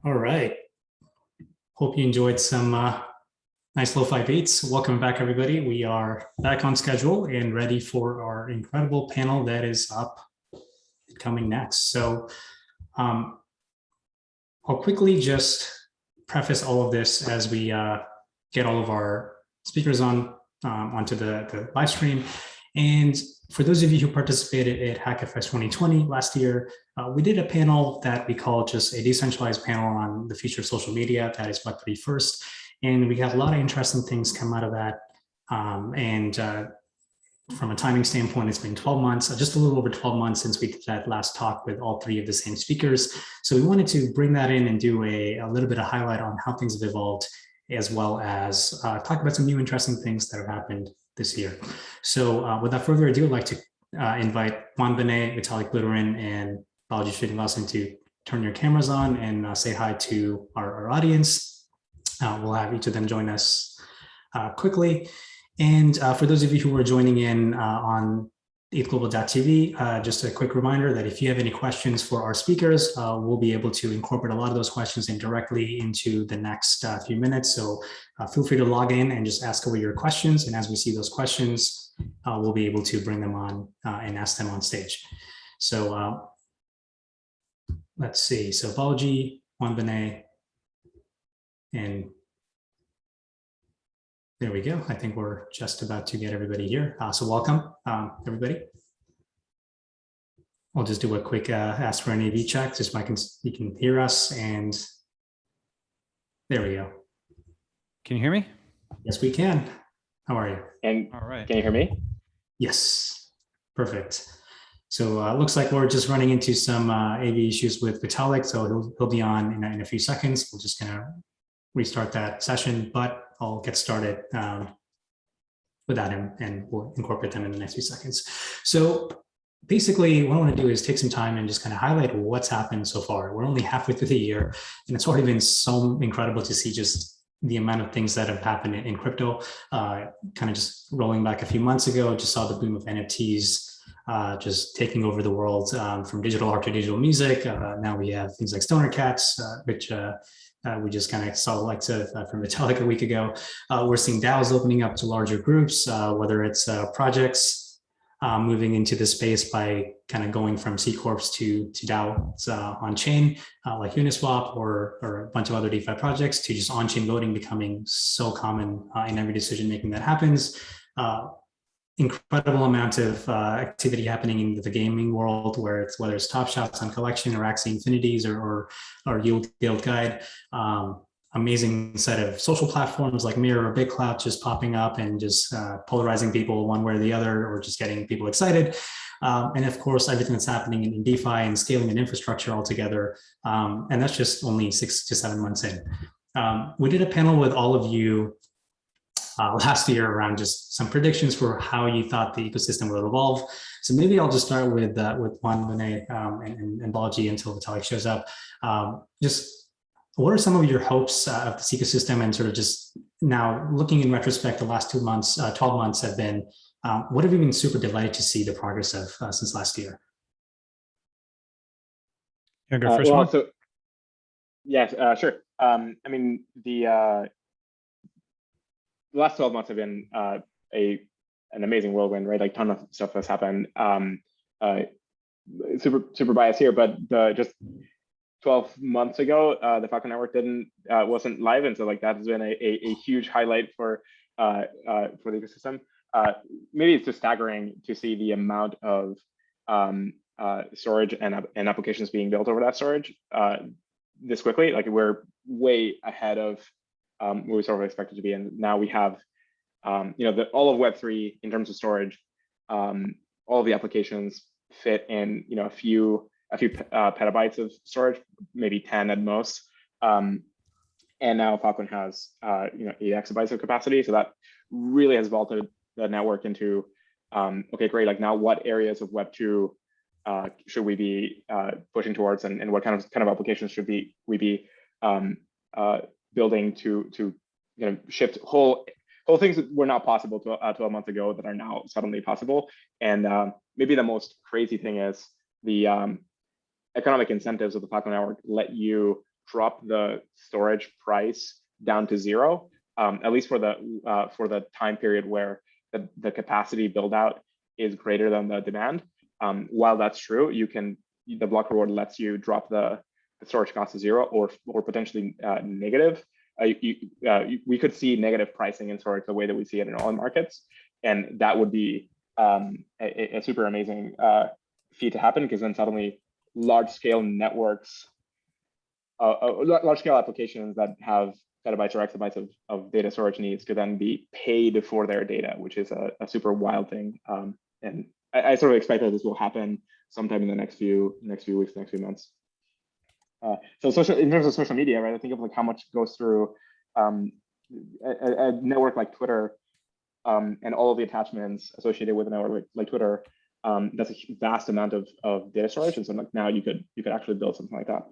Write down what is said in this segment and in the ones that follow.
All right. Hope you enjoyed some nice lo-fi beats. Welcome back, everybody. We are back on schedule and ready for our incredible panel that is up and coming next. So I'll quickly just preface all of this as we get all of our speakers onto the live stream. And for those of you who participated at HackFS 2020 last year, we did a panel that we call just a decentralized panel on the future of social media. That is Web3 first. And we got a lot of interesting things come out of that. From a timing standpoint, it's been 12 months, just a little over 12 months since we did that last talk with all three of the same speakers. So we wanted to bring that in and do a little bit of highlight on how things have evolved, as well as talk about some new interesting things that have happened this year. So without further ado, I'd like to invite Juan Benet, Vitalik Buterin, and Balaji Srinivasan to turn your cameras on and say hi to our audience. We'll have each of them join us quickly. And for those of you who are joining in on ETHGlobal.tv, just a quick reminder that if you have any questions for our speakers, we'll be able to incorporate a lot of those questions in directly into the next few minutes. So feel free to log in and just ask away your questions. And as we see those questions, we'll be able to bring them on and ask them on stage. So let's see. So Balaji, Juan Benet, and there we go. I think we're just about to get everybody here. So welcome, everybody. I'll just do a quick ask for an AV check, just so you can hear us. And there we go. Can you hear me? Yes, we can. How are you? And all right. Can you hear me? Yes, perfect. So it looks like we're just running into some AV issues with Vitalik, so he'll be on in a few seconds. We're just gonna restart that session, but I'll get started without him, and we'll incorporate them in the next few seconds. So basically what I want to do is take some time and just kind of highlight what's happened so far. We're only halfway through the year, and it's already been so incredible to see just the amount of things that have happened in crypto. Kind of just rolling back a few months ago, just saw the boom of NFTs just taking over the world, from digital art to digital music. Now we have things like Stoner Cats, which we just kind of saw the likes of from Vitalik a week ago. We're seeing DAOs opening up to larger groups, whether it's projects moving into the space by kind of going from C Corps to DAOs on chain, like Uniswap or a bunch of other DeFi projects, to just on-chain voting becoming so common in every decision making that happens. Incredible amount of activity happening in the gaming world, whether it's Top Shots on Collection or Axie Infinities or Yield Guide. Amazing set of social platforms like Mirror or BigClout just popping up and just polarizing people one way or the other, or just getting people excited. And of course, everything that's happening in DeFi and scaling and infrastructure altogether. And that's just only 6 to 7 months in. We did a panel with all of you last year around just some predictions for how you thought the ecosystem would evolve. So maybe I'll just start with Juan Benet and Balaji until Vitalik shows up. Just what are some of your hopes of this ecosystem, and sort of just now looking in retrospect, the last 12 months have been, what have you been super delighted to see the progress of since last year? You go first, Juan? So, yes, sure. I mean, the last 12 months have been an amazing whirlwind, right? Like, ton of stuff has happened. Super biased here, but just 12 months ago, the Falcon Network wasn't live, and so like that has been a huge highlight for the ecosystem. Maybe it's just staggering to see the amount of storage and applications being built over that storage this quickly. Like, we're way ahead of where we sort of expected to be, and now we have all of Web3 in terms of storage. All of the applications fit in a few petabytes of storage, maybe 10 at most. And now Falcon has 8 exabytes of capacity, so that really has vaulted the network into okay, great. Like, now what areas of Web2 should we be pushing towards, and what kind of applications should we be building to shift whole things that were not possible 12 months ago that are now suddenly possible. And maybe the most crazy thing is the economic incentives of the Filecoin network let you drop the storage price down to zero, at least for the time period where the capacity build out is greater than the demand. While that's true, the block reward lets you drop the storage cost to zero or potentially negative. We could see negative pricing in storage the way that we see it in all markets, and that would be a super amazing feat to happen, because then suddenly large-scale networks, large-scale applications that have petabytes or exabytes of data storage needs could then be paid for their data, which is a super wild thing. And I sort of expect that this will happen sometime in the next few weeks, next few months. So in terms of social media, right? I think of like how much goes through a network like Twitter, and all of the attachments associated with a network like Twitter. That's a vast amount of data storage, and so like now you could actually build something like that.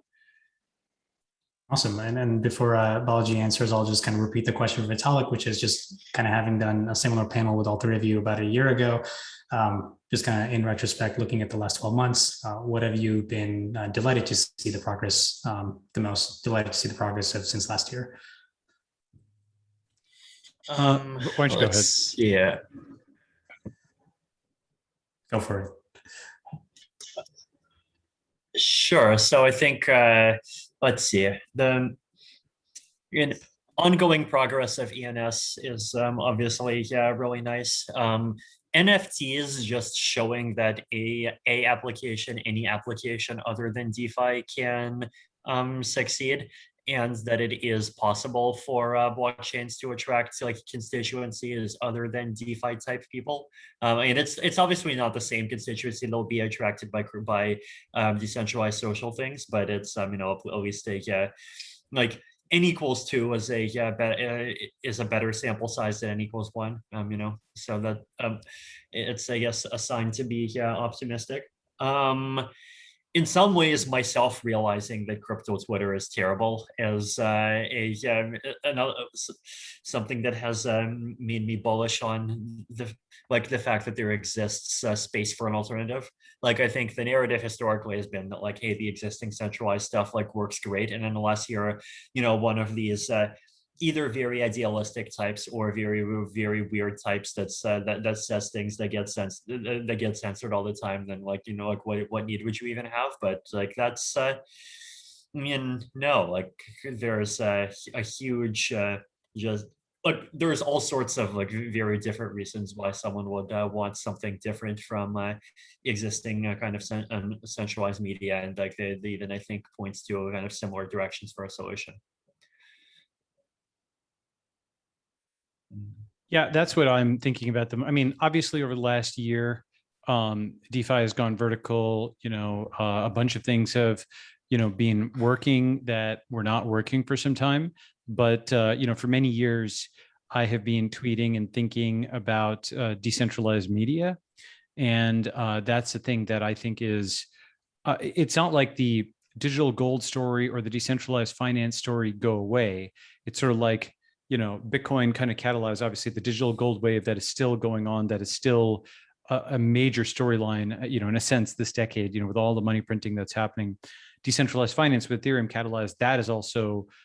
Awesome. And then before Balaji answers, I'll just kind of repeat the question for Vitalik, which is just kind of having done a similar panel with all three of you about a year ago. Just kind of in retrospect, looking at the last 12 months, what have you been delighted to see the progress, the most delighted to see the progress of since last year? Why don't you go ahead? Yeah. Go for it. Sure. So I think, let's see, the ongoing progress of ENS is obviously really nice. NFTs just showing that any application other than DeFi can succeed, and that it is possible for blockchains to attract like constituencies other than DeFi type people. And it's obviously not the same constituency they'll be attracted by decentralized social things, but it's at least like n equals 2 is a better sample size than n equals 1. So that it's, I guess, a sign to be optimistic. In some ways, myself realizing that crypto Twitter is terrible is something that has made me bullish on the fact that there exists space for an alternative. Like, I think the narrative historically has been that like, hey, the existing centralized stuff like works great, and unless you're one of these either very idealistic types or very, very weird types that says things that get censored all the time, then like, what need would you even have? But like, that's no, like there's a huge just like there's all sorts of like very different reasons why someone would want something different from existing kind of centralized media, and like they even, I think, points to kind of similar directions for a solution. Yeah, that's what I'm thinking about them. I mean, obviously over the last year, DeFi has gone vertical. A bunch of things have, been working that were not working for some time. But, for many years, I have been tweeting and thinking about decentralized media. And that's the thing that I think is, it's not like the digital gold story or the decentralized finance story go away. It's sort of like, Bitcoin kind of catalyzed, obviously, the digital gold wave that is still going on, that is still a major storyline, in a sense, this decade, with all the money printing that's happening. Decentralized finance with Ethereum catalyzed,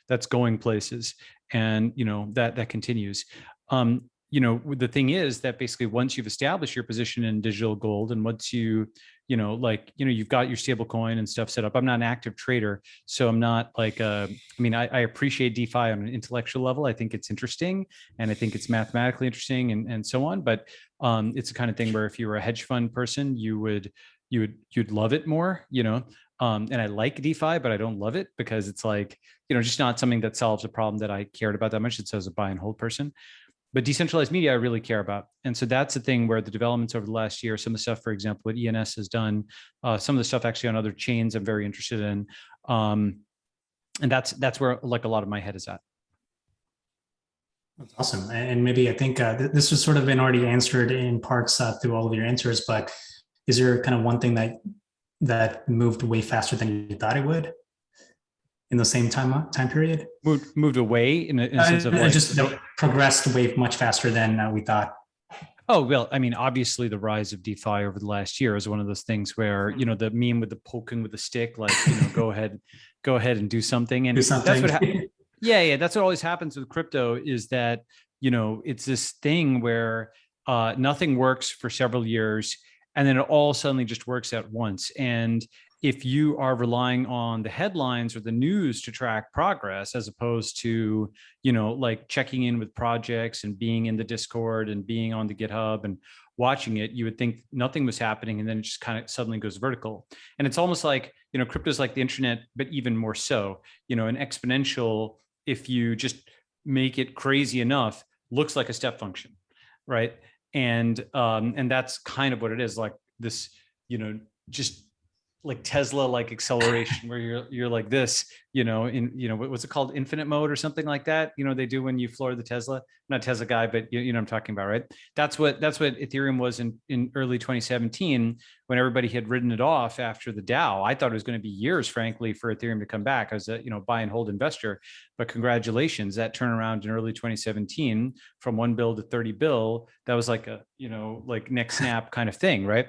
that's going places. And, that continues. The thing is that basically once you've established your position in digital gold, and once you've got your stable coin and stuff set up. I'm not an active trader, so I'm not like, I appreciate DeFi on an intellectual level. I think it's interesting, and I think it's mathematically interesting and so on. But it's the kind of thing where if you were a hedge fund person, you'd love it more, and I like DeFi, but I don't love it because it's like, just not something that solves a problem that I cared about that much. It's as a buy and hold person. But decentralized media, I really care about. And so that's the thing where the developments over the last year, some of the stuff, for example, what ENS has done, some of the stuff actually on other chains I'm very interested in. And that's where like a lot of my head is at. That's awesome. And maybe I think this has sort of been already answered in parts through all of your answers, but is there kind of one thing that moved way faster than you thought it would in the same time period? Moved away in a sense of like, just progressed way much faster than we thought. Oh, well, I mean, obviously the rise of DeFi over the last year is one of those things where, the meme with the poking with the stick, like, go ahead go ahead and do something. And Do something. that's what yeah, that's what always happens with crypto, is that, you know, it's this thing where nothing works for several years, and then it all suddenly just works at once. And if you are relying on the headlines or the news to track progress, as opposed to, you know, like checking in with projects and being in the Discord and being on the GitHub and watching it, you would think nothing was happening, and then it just kind of suddenly goes vertical. And it's almost like, you know, crypto is like the internet, but even more so. You know, an exponential, if you just make it crazy enough, looks like a step function, right? And that's kind of what it is, like this, you know, just like Tesla like acceleration, where you're like this, you know, in, you know, what's it called, infinite mode or something like that, you know, they do when you floor the Tesla. I'm not a Tesla guy, but you know what I'm talking about, right? That's what Ethereum was in early 2017, when everybody had written it off after the DAO. I thought it was going to be years, frankly, for Ethereum to come back. I was a, you know, buy and hold investor, but congratulations, that turnaround in early 2017 from 1 bill to 30 bill, that was like a, you know, like neck snap kind of thing, right?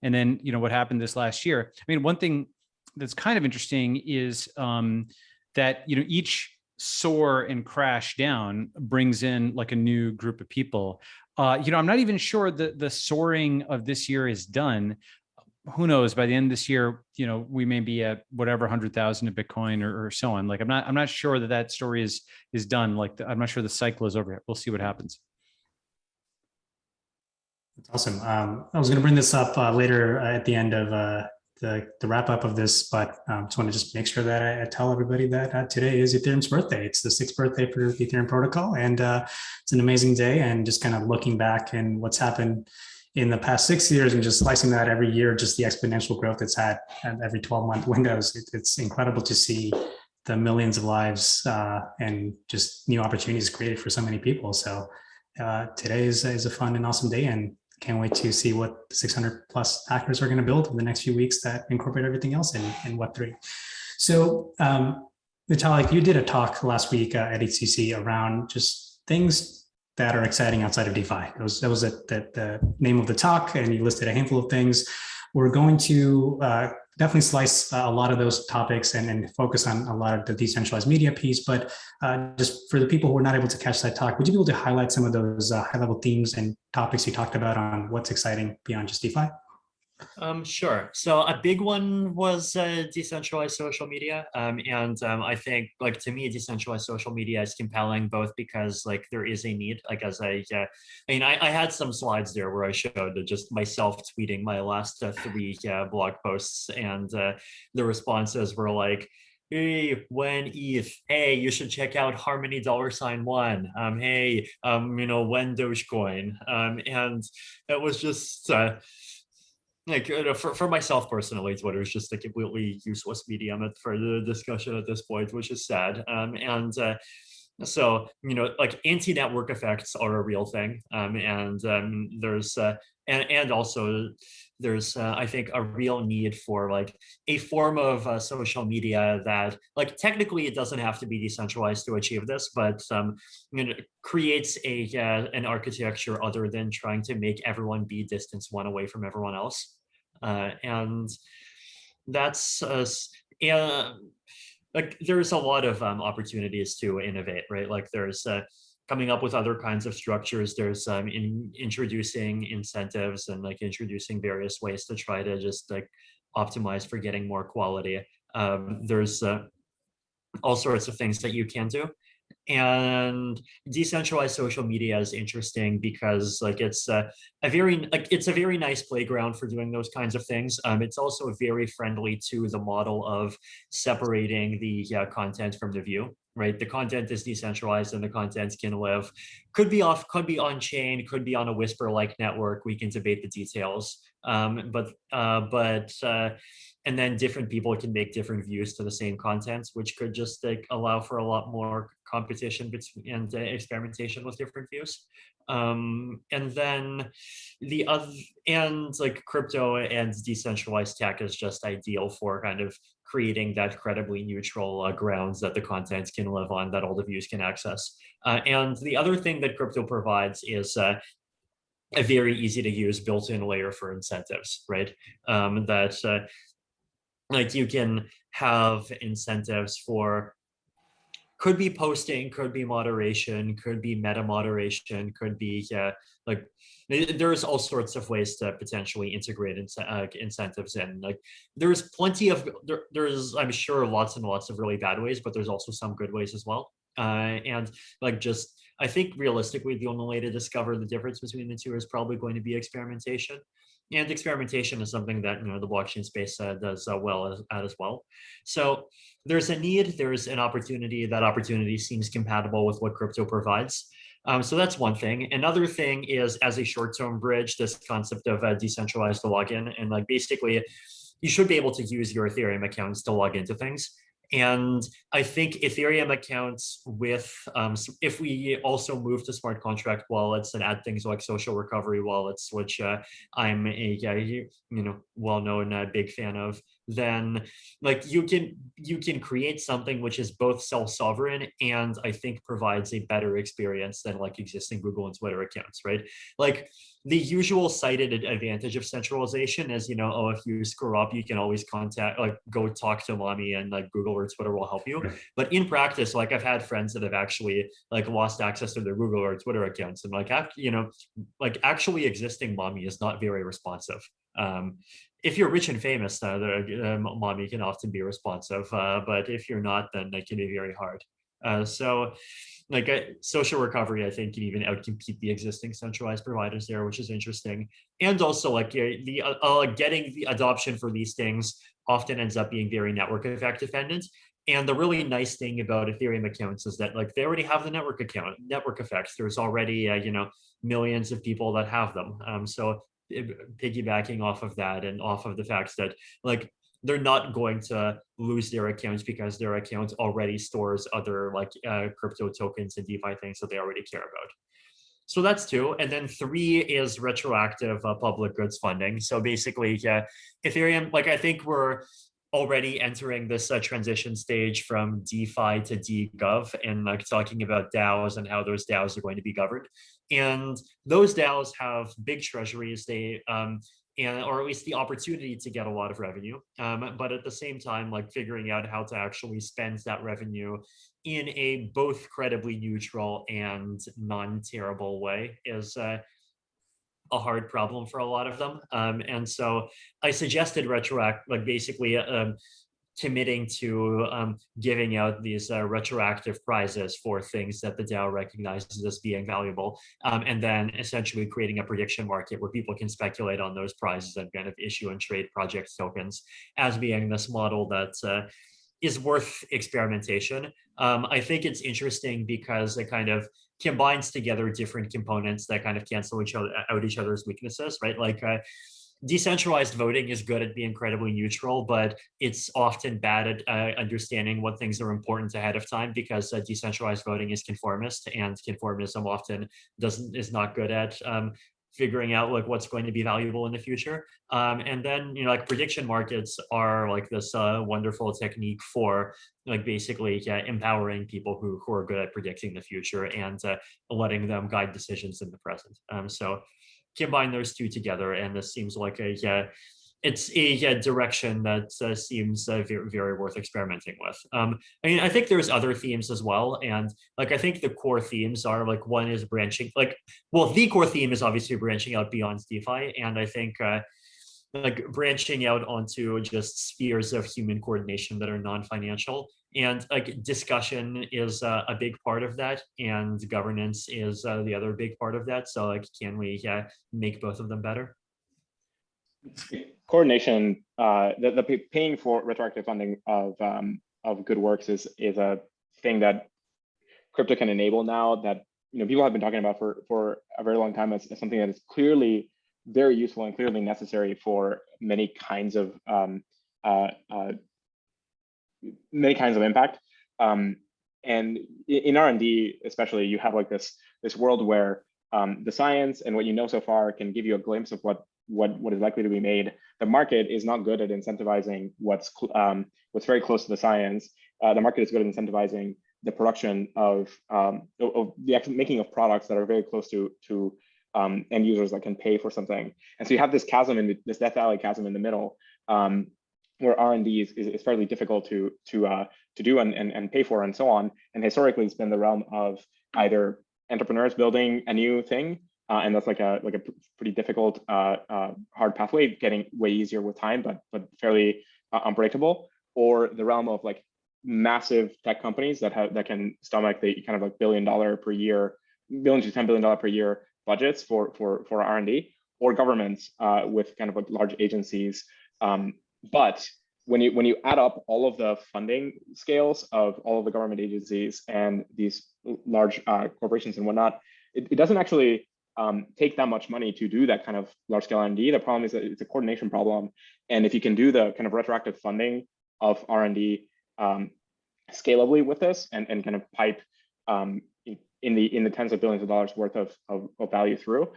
And then, you know, what happened this last year? I mean, one thing that's kind of interesting is that, you know, each soar and crash down brings in like a new group of people. You know, I'm not even sure that the soaring of this year is done. Who knows? By the end of this year, you know, we may be at whatever 100,000 of Bitcoin or so on. Like, I'm not sure that story is done. Like, I'm not sure the cycle is over yet. We'll see what happens. That's awesome. I was going to bring this up later at the end of the wrap up of this, but just want to just make sure that I tell everybody that today is Ethereum's birthday. It's the 6th birthday for the Ethereum protocol, and it's an amazing day. And just kind of looking back and what's happened in the past 6 years, and just slicing that every year, just the exponential growth it's had at every 12-month windows. It's incredible to see the millions of lives and just new opportunities created for so many people. So today is a fun and awesome day, and can't wait to see what the 600 plus hackers are going to build in the next few weeks that incorporate everything else in Web3. So Vitalik, you did a talk last week at HCC around just things that are exciting outside of DeFi. That was the name of the talk, and you listed a handful of things. We're going to definitely slice a lot of those topics and focus on a lot of the decentralized media piece. But just for the people who are not able to catch that talk, would you be able to highlight some of those high-level themes and topics you talked about on what's exciting beyond just DeFi? Sure. So a big one was decentralized social media. I think, like, to me, decentralized social media is compelling, both because, like, there is a need, like, as I had some slides there where I showed just myself tweeting my last 3 blog posts, and the responses were like, hey, when ETH, hey, you should check out Harmony $1. Hey, you know, when Dogecoin, and it was just like, for myself personally, Twitter is just a completely useless medium for the discussion at this point, which is sad. So, you know, like, anti-network effects are a real thing, there's and also there's I think a real need for, like, a form of social media that, like, technically it doesn't have to be decentralized to achieve this, but you know, creates an architecture other than trying to make everyone be distance one away from everyone else, and that's like, there's a lot of opportunities to innovate, right? Like, there's coming up with other kinds of structures. There's introducing incentives and, like, introducing various ways to try to just, like, optimize for getting more quality. There's all sorts of things that you can do. And decentralized social media is interesting because, like, it's a very nice playground for doing those kinds of things. It's also very friendly to the model of separating the content from the view, right? The content is decentralized, and the content can live, could be on chain, could be on a Whisper-like network. We can debate the details, and then different people can make different views to the same content, which could just, like, allow for a lot more competition and experimentation with different views. And then like, crypto and decentralized tech is just ideal for kind of creating that credibly neutral grounds that the content can live on, that all the views can access. And the other thing that crypto provides is a very easy to use built-in layer for incentives, right? like you can have incentives for, could be posting, could be moderation, could be meta moderation, could be like there's all sorts of ways to potentially integrate incentives in. Like there's plenty of there's I'm sure lots and lots of really bad ways, but there's also some good ways as well. And like just I think realistically the only way to discover the difference between the two is probably going to be experimentation. And experimentation is something that the blockchain space does well as well. So there's a need, there's an opportunity. That opportunity seems compatible with what crypto provides. So that's one thing. Another thing is, as a short-term bridge, this concept of decentralized login, and like basically, you should be able to use your Ethereum accounts to log into things. And I think Ethereum accounts with, if we also move to smart contract wallets and add things like social recovery wallets, which I'm a well-known big fan of, then like you can create something which is both self-sovereign and I think provides a better experience than like existing Google and Twitter accounts, right? Like the usual cited advantage of centralization is, oh, if you screw up, you can always go talk to mommy and like Google or Twitter will help you. But in practice, like I've had friends that have actually like lost access to their Google or Twitter accounts, and like actually existing mommy is not very responsive. If you're rich and famous, mommy can often be responsive, but if you're not, then it can be very hard. So like social recovery, I think, can even outcompete the existing centralized providers there, which is interesting. And also like getting the adoption for these things often ends up being very network effect dependent. And the really nice thing about Ethereum accounts is that like they already have the network effects. There's already millions of people that have them. So piggybacking off of that and off of the fact that like they're not going to lose their accounts because their account already stores other like crypto tokens and DeFi things that they already care about. So that's 2. And then 3 is retroactive public goods funding. So basically, Ethereum, like I think we're already entering this transition stage from DeFi to DGov, and like talking about DAOs and how those DAOs are going to be governed. And those DAOs have big treasuries. They or at least the opportunity to get a lot of revenue. But at the same time, like figuring out how to actually spend that revenue in a both credibly neutral and non-terrible way is a hard problem for a lot of them. And so I suggested basically committing to giving out these retroactive prizes for things that the DAO recognizes as being valuable, and then essentially creating a prediction market where people can speculate on those prizes and kind of issue and trade project tokens as being this model that is worth experimentation. I think it's interesting because it kind of combines together different components that kind of cancel out each other's weaknesses, right? Like decentralized voting is good at being incredibly neutral, but it's often bad at understanding what things are important ahead of time, because decentralized voting is conformist, and conformism often is not good at figuring out like what's going to be valuable in the future. And then like prediction markets are like this wonderful technique for like basically empowering people who are good at predicting the future and letting them guide decisions in the present. So combine those two together, and this seems like it's a direction that seems very, very worth experimenting with. I mean, I think there's other themes as well, and like I think the core themes are like, one is branching, like, well, the core theme is obviously branching out beyond DeFi, and I think like branching out onto just spheres of human coordination that are non-financial, and like discussion is a big part of that, and governance is the other big part of that. So like, can we make both of them better? Coordination, the paying for retroactive funding of good works is a thing that crypto can enable now, that people have been talking about for a very long time as something that is clearly very useful and clearly necessary for many kinds of impact. And in R&D especially, you have like this world where the science and what you know so far can give you a glimpse of what is likely to be made. The market is not good at incentivizing what's very close to the science. The market is good at incentivizing the production of the actual making of products that are very close to end users that can pay for something. And so you have this chasm, this Death Valley chasm in the middle, where R&D is fairly difficult to do and pay for and so on. And historically, it's been the realm of either entrepreneurs building a new thing, and that's like a pretty difficult, hard pathway, getting way easier with time, but fairly unpredictable, or the realm of like massive tech companies that can stomach the kind of like $1 billion per year, $1 billion to $10 billion per year budgets for R&D, or governments with kind of like large agencies. But when you add up all of the funding scales of all of the government agencies and these large corporations and whatnot, it doesn't actually take that much money to do that kind of large scale R&D. The problem is that it's a coordination problem. And if you can do the kind of retroactive funding of R&D scalably with this and kind of pipe in the tens of billions of dollars worth of value through,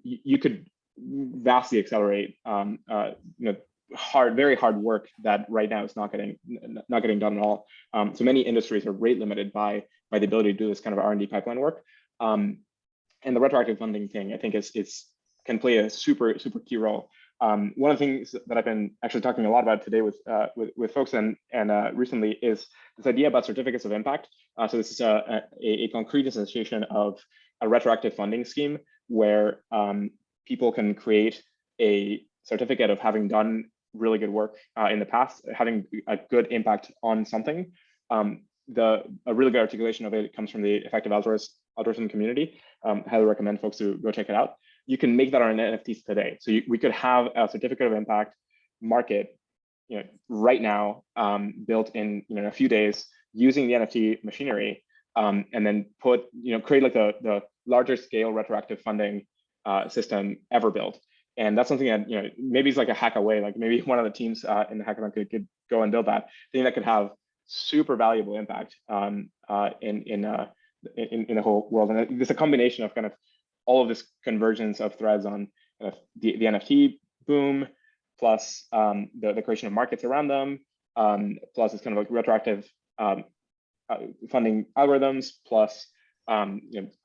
you could vastly accelerate very hard work that right now is not getting done at all. So many industries are rate limited by the ability to do this kind of R&D pipeline work. And the retroactive funding thing, I think, can play a super key role. One of the things that I've been actually talking a lot about today with folks and recently is this idea about certificates of impact. So this is a concrete association of a retroactive funding scheme where people can create a certificate of having done really good work in the past, having a good impact on something. A really good articulation of it comes from the effective altruism community. Highly recommend folks to go check it out. You can make that on NFTs today. So we could have a certificate of impact market, right now, built in a few days using the NFT machinery, and then create like the larger scale retroactive funding system ever built. And that's something that maybe it's like a hack away. Like maybe one of the teams in the hackathon could go and build that thing that could have super valuable impact in the whole world. And there's a combination of kind of all of this convergence of threads on the NFT boom, plus the creation of markets around them, plus it's kind of like retroactive funding algorithms, plus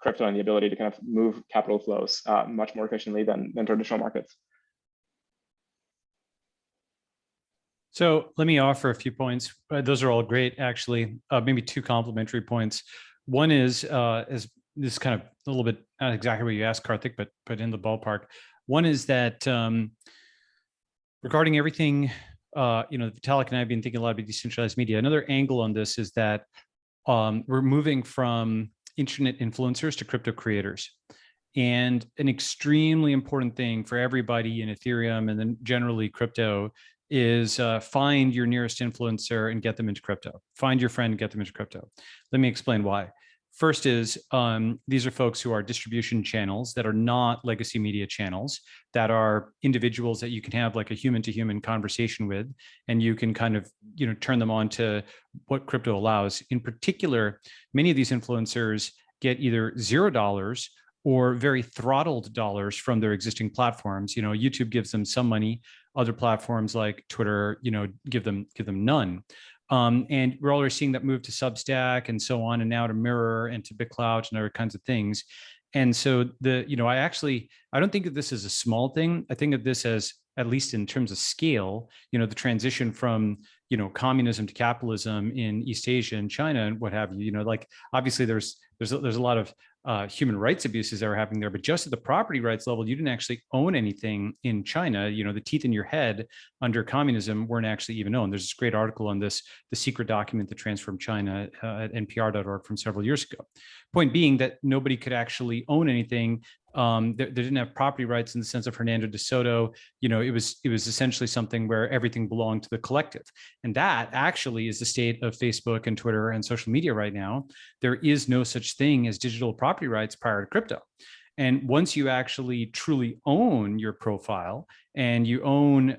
crypto and the ability to kind of move capital flows much more efficiently than traditional markets. So let me offer a few points. Those are all great, actually. Maybe two complementary points. One is this kind of a little bit not exactly what you asked, Kartik, but in the ballpark. One is that regarding everything, Vitalik and I have been thinking a lot about decentralized media. Another angle on this is that we're moving from internet influencers to crypto creators. And an extremely important thing for everybody in Ethereum and then generally crypto is find your nearest influencer and get them into crypto. Find your friend and get them into crypto. Let me explain why. First is these are folks who are distribution channels that are not legacy media channels, that are individuals that you can have like a human-to-human conversation with, and you can kind of turn them on to what crypto allows. In particular, many of these influencers get either $0 or very throttled dollars from their existing platforms. YouTube gives them some money. Other platforms like Twitter, give them none. And we're already seeing that move to Substack and so on, and now to Mirror and to BitClout and other kinds of things. And so I don't think of this as a small thing. I think of this as, at least in terms of scale, the transition from, communism to capitalism in East Asia and China and what have you, like obviously there's a lot of human rights abuses that are happening there, but just at the property rights level, you didn't actually own anything in China. The teeth in your head under communism weren't actually even owned. There's this great article on this, the secret document that transformed China at npr.org from several years ago. Point being that nobody could actually own anything. They didn't have property rights in the sense of Hernando de Soto. It was essentially something where everything belonged to the collective. And that actually is the state of Facebook and Twitter and social media right now. There is no such thing as digital property rights prior to crypto. And once you actually truly own your profile and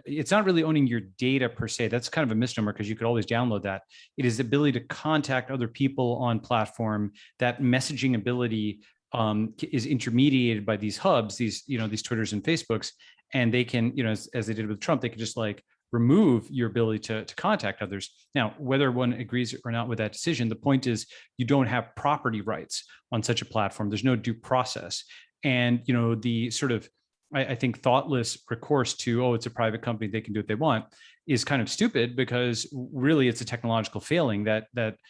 it's not really owning your data per se. That's kind of a misnomer because you could always download that. It is the ability to contact other people on platform. That messaging ability is intermediated by these hubs, these Twitters and Facebooks, and they can, as they did with Trump, they could just like remove your ability to contact others. Now, whether one agrees or not with that decision, the point is you don't have property rights on such a platform. There's no due process. And, the sort of, I think, thoughtless recourse to, it's a private company, they can do what they want, is kind of stupid, because really it's a technological failing that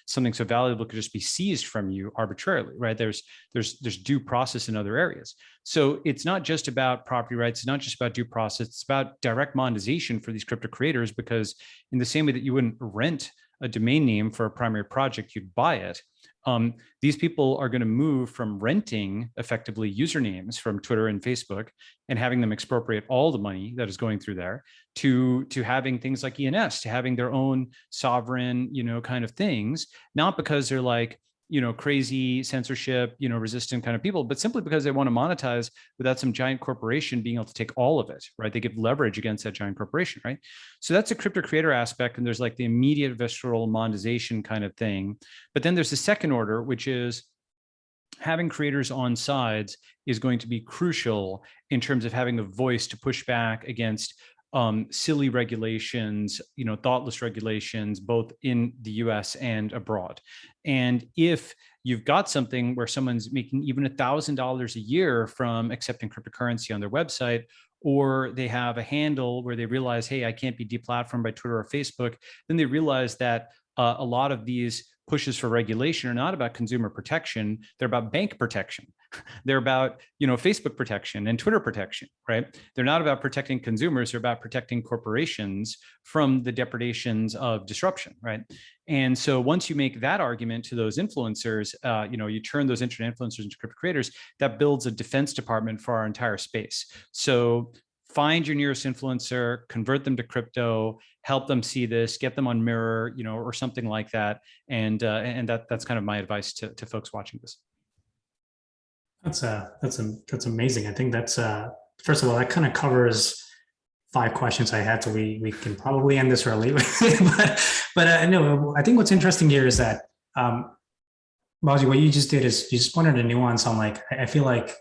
something so valuable could just be seized from you arbitrarily, right? There's due process in other areas. So it's not just about property rights. It's not just about due process. It's about direct monetization for these crypto creators, because in the same way that you wouldn't rent a domain name for a primary project, you'd buy it. These people are going to move from renting effectively usernames from Twitter and Facebook and having them expropriate all the money that is going through there to having things like ENS, to having their own sovereign, kind of things, not because they're like, crazy censorship, resistant kind of people, but simply because they want to monetize without some giant corporation being able to take all of it, right? They give leverage against that giant corporation, right? So that's a crypto creator aspect. And there's like the immediate visceral monetization kind of thing. But then there's the second order, which is having creators on sides is going to be crucial in terms of having the voice to push back against silly regulations, thoughtless regulations, both in the US and abroad. And if you've got something where someone's making even $1,000 a year from accepting cryptocurrency on their website, or they have a handle where they realize, hey, I can't be deplatformed by Twitter or Facebook, then they realize that a lot of these pushes for regulation are not about consumer protection. They're about bank protection. They're about, Facebook protection and Twitter protection, right? They're not about protecting consumers. They're about protecting corporations from the depredations of disruption, right? And so once you make that argument to those influencers, you turn those internet influencers into crypto creators, that builds a defense department for our entire space. So find your nearest influencer, convert them to crypto, help them see this, get them on Mirror, or something like that. And that's kind of my advice to folks watching this. That's amazing. I think that's first of all, that kind of covers 5 questions I had, so we can probably end this early. but no, I think what's interesting here is that Balaji, what you just did is you just pointed a nuance on, like, I feel like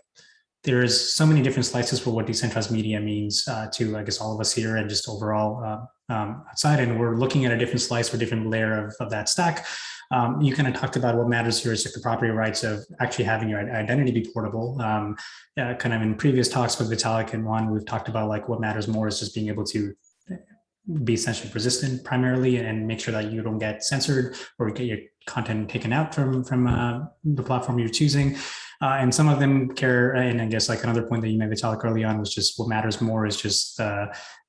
there's so many different slices for what decentralized media means to, I guess, all of us here and just overall outside. And we're looking at a different slice or different layer of that stack. You kind of talked about what matters here is like the property rights of actually having your identity be portable. Kind of in previous talks with Vitalik and Juan, we've talked about like what matters more is just being able to be censorship resistant primarily and make sure that you don't get censored or get your content taken out from the platform you're choosing. And some of them care, and I guess like another point that you made, Vitalik, early on was just what matters more is just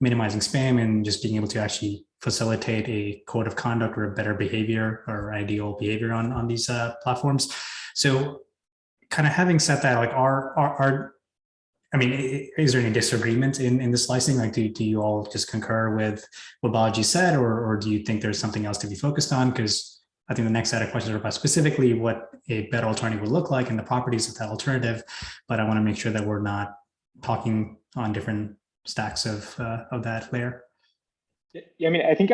minimizing spam and just being able to actually facilitate a code of conduct or a better behavior or ideal behavior on these platforms. So kind of having said that, like is there any disagreement in the slicing? Like, do you all just concur with what Balaji said, or do you think there's something else to be focused on? Because I think the next set of questions are about specifically what a better alternative would look like and the properties of that alternative. But I want to make sure that we're not talking on different stacks of that layer. Yeah, I think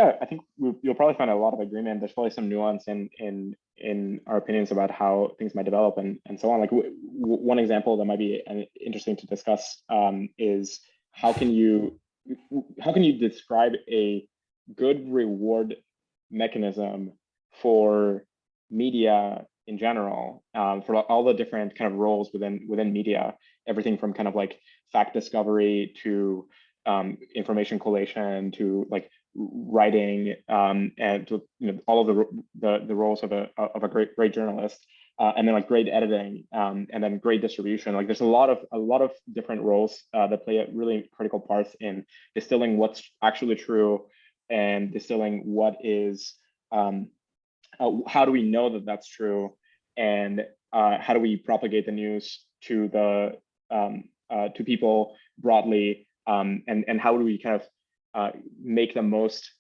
you'll probably find a lot of agreement. There's probably some nuance in our opinions about how things might develop and so on. Like one example that might be interesting to discuss is how can you describe a good reward mechanism for media in general, for all the different kind of roles within media, everything from kind of like fact discovery to information collation to like writing and to all of the roles of a great journalist, and then like great editing, and then great distribution. Like there's a lot of different roles that play a really critical parts in distilling what's actually true and distilling what is how do we know that that's true, and how do we propagate the news to to people broadly, and how do we kind of make the most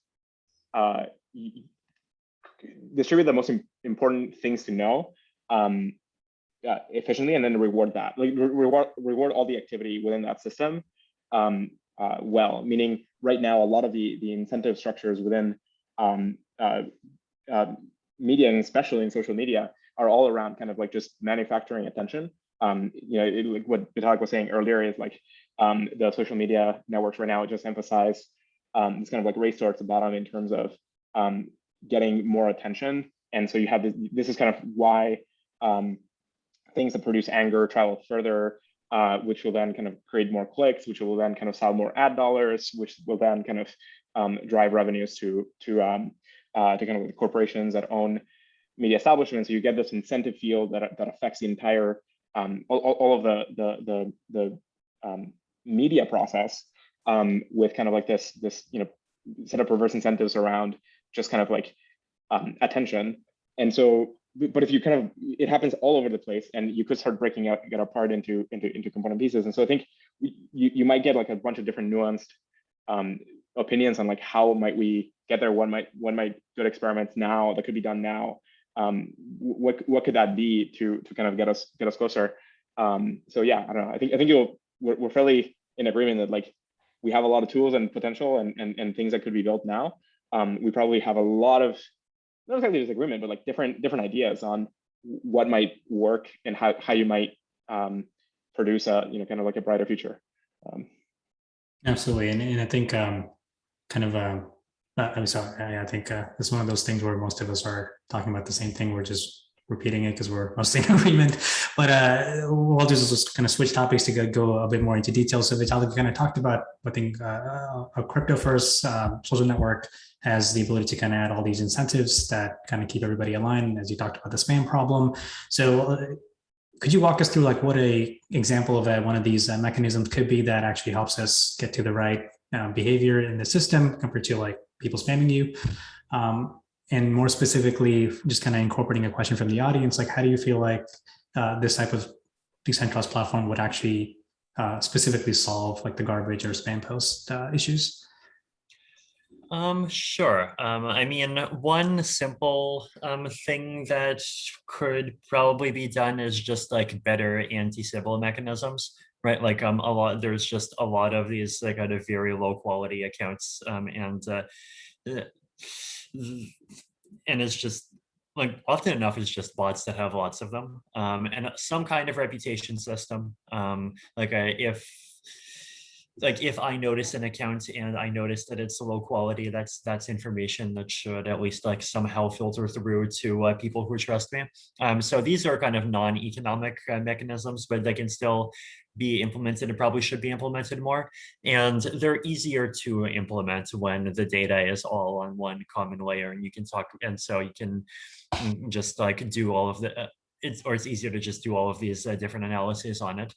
distribute the most important things to know efficiently, and then reward that, like reward all the activity within that system well. Meaning right now, a lot of the incentive structures within media, and especially in social media, are all around kind of like just manufacturing attention. Like what Vitalik was saying earlier is like the social media networks right now just emphasize this kind of like race towards the bottom in terms of getting more attention. And so you have this is kind of why things that produce anger travel further, which will then kind of create more clicks, which will then kind of sell more ad dollars, which will then kind of drive revenues to kind of the corporations that own media establishments. So you get this incentive field that affects the entire all of the media process with kind of like this set of perverse incentives around just kind of like attention. And so, but if you kind of, it happens all over the place, and you could start breaking it apart into component pieces. And so I think you might get like a bunch of different nuanced opinions on like how might we get there. One might do experiments now that could be done now. What could that be to kind of get us closer? So yeah, I don't know. I think we're fairly in agreement that like we have a lot of tools and potential and things that could be built now. We probably have a lot of, not exactly disagreement, but like different ideas on what might work and how you might produce a kind of like a brighter future. Absolutely, and I think I'm sorry. I think it's one of those things where most of us are talking about the same thing. We're just repeating it because we're mostly in agreement. But we'll just kind of switch topics to go a bit more into detail. So Vitalik kind of talked about, I think, a crypto first social network has the ability to kind of add all these incentives that kind of keep everybody aligned, as you talked about the spam problem. So could you walk us through like what a example of one of these mechanisms could be that actually helps us get to the right behavior in the system compared to like people spamming you? And more specifically, just kind of incorporating a question from the audience, like how do you feel like this type of decentralized platform would actually specifically solve like the garbage or spam post issues? Sure. I mean, one simple thing that could probably be done is just like better anti-Sybil mechanisms, right? Like there's just a lot of these like kind of very low quality accounts, and it's just like often enough it's just bots that have lots of them, and some kind of reputation system. If I notice an account and I notice that it's low quality, that's information that should at least like somehow filter through to people who trust me. So these are kind of non-economic mechanisms, but they can still be implemented and probably should be implemented more. And they're easier to implement when the data is all on one common layer, and you can talk, and so you can just like do all of the it's easier to just do all of these different analyses on it.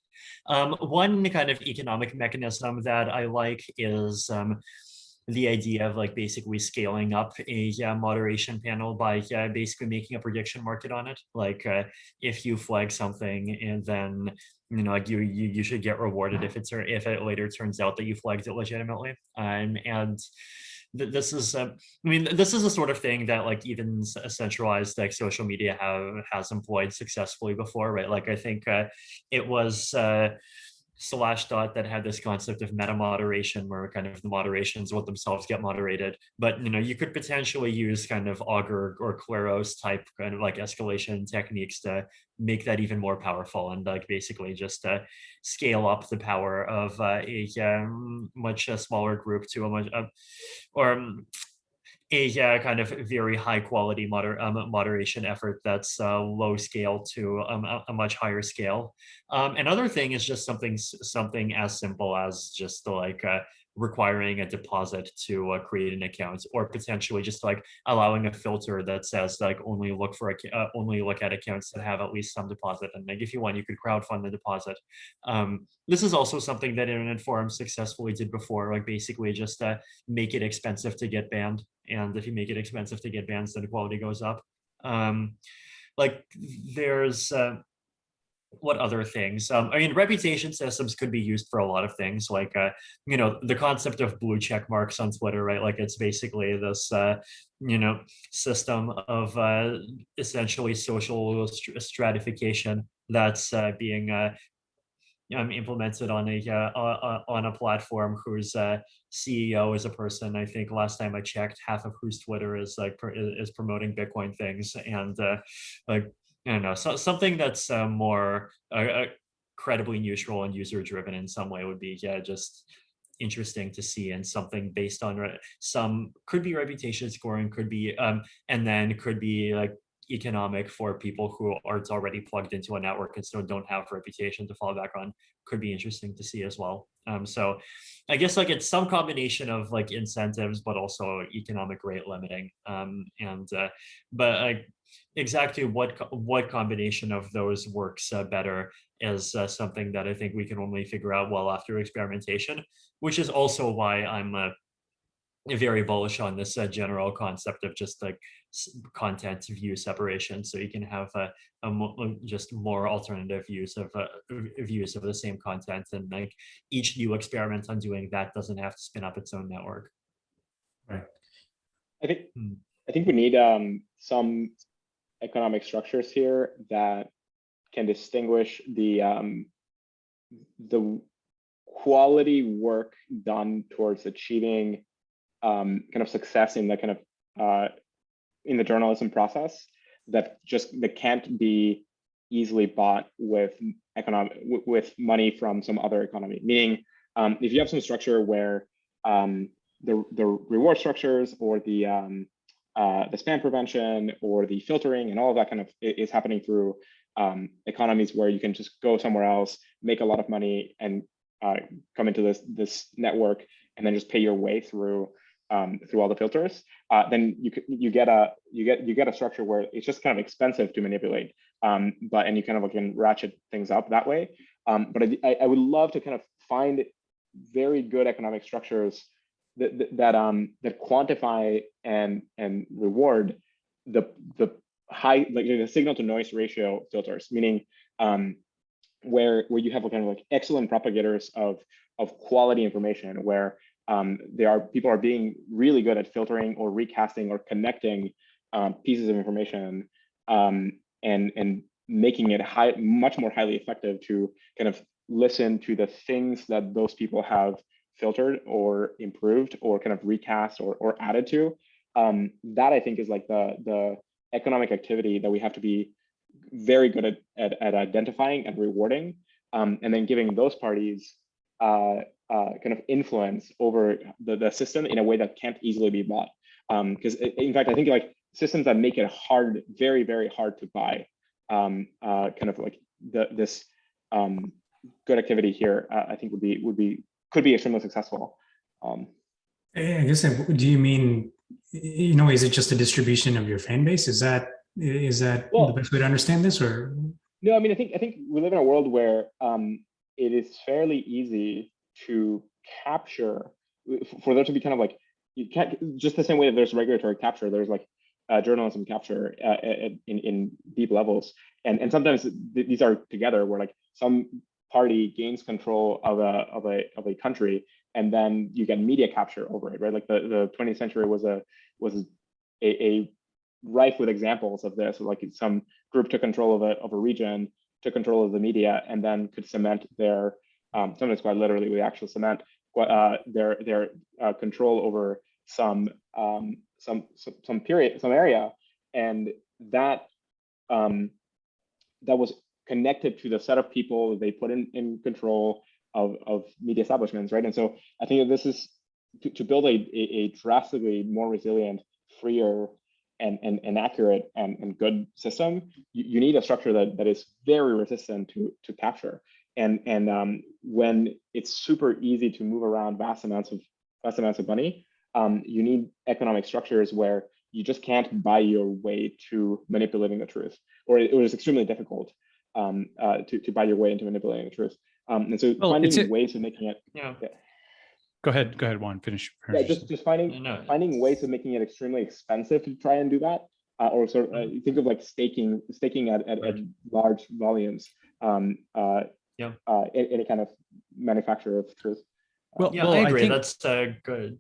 One kind of economic mechanism that I like is the idea of like basically scaling up a moderation panel by basically making a prediction market on it. Like if you flag something and then like you should get rewarded if it later turns out that you flagged it legitimately. And this is this is the sort of thing that like even centralized like social media has employed successfully before, right? Like I think it was Slashdot that had this concept of meta moderation, where kind of the moderations will themselves get moderated. But you could potentially use kind of Augur or Claros type kind of like escalation techniques to make that even more powerful, and like basically just scale up the power of a much smaller group to a much a kind of very high quality moderation effort that's low scale to a much higher scale. Another thing is just something as simple as just like requiring a deposit to create an account, or potentially just like allowing a filter that says like only look at accounts that have at least some deposit, and like if you want you could crowdfund the deposit. This is also something that Internet Forum successfully did before, like basically just make it expensive to get banned, and if you make it expensive to get banned, then the quality goes up. Like there's what other things? I mean, reputation systems could be used for a lot of things, like the concept of blue check marks on Twitter, right? Like it's basically this system of essentially social stratification that's being implemented on a platform whose CEO is a person, I think last time I checked, half of whose Twitter is like is promoting Bitcoin things, and like I don't know, something that's more credibly neutral and user driven in some way would be just interesting to see, and something based on some could be reputation scoring, could be and then could be like economic for people who aren't already plugged into a network and so don't have a reputation to fall back on could be interesting to see as well. So I guess like it's some combination of like incentives, but also economic rate limiting. But like exactly what combination of those works better is something that I think we can only figure out well after experimentation, which is also why I'm very bullish on this general concept of just like content view separation, so you can have just more alternative views of the same content, and like each new experiment on doing that doesn't have to spin up its own network. Right. I think we need some economic structures here that can distinguish the quality work done towards achieving kind of success in the kind of in the journalism process that can't be easily bought with money from some other economy. Meaning, if you have some structure where the reward structures or the spam prevention or the filtering and all of that kind of is happening through economies where you can just go somewhere else, make a lot of money, and come into this network, and then just pay your way through all the filters, then you get a structure where it's just kind of expensive to manipulate, and you kind of can ratchet things up that way. But I would love to kind of find very good economic structures that quantify and reward the high, like the signal to noise ratio filters, meaning where you have kind of like excellent propagators of quality information, where people are being really good at filtering or recasting or connecting pieces of information, and making it much more highly effective to kind of listen to the things that those people have filtered or improved or kind of recast or added to. That I think is like the economic activity that we have to be very good at identifying and rewarding, and then giving those parties kind of influence over the system in a way that can't easily be bought. Because in fact, I think like systems that make it hard, very, very hard to buy, kind of like this good activity here, I think could be extremely successful. I guess, do you mean, is it just a distribution of your fan base? Is that the best way to understand this, or? No, I mean, I think we live in a world where it is fairly easy to capture, for there to be kind of like, you can't, just the same way that there's regulatory capture, there's like journalism capture in deep levels, and sometimes these are together, where like some party gains control of a country, and then you get media capture over it, right? Like the 20th century was a rife with examples of this. Like some group took control of a region, took control of the media, and then could cement their sometimes quite literally we actually cement their control over some area, and that was connected to the set of people they put in control of media establishments, right? And so I think that this is to build a drastically more resilient, freer, and accurate and good system. You need a structure that is very resistant to capture. And when it's super easy to move around vast amounts of money, you need economic structures where you just can't buy your way to manipulating the truth, or it was extremely difficult to buy your way into manipulating the truth. And so finding ways of making it. Yeah. Go ahead, Juan. Finish. Yeah, just finding ways of making it extremely expensive to try and do that, or sort of think of like staking at large volumes. Any kind of manufacture of truth. I agree. That's good.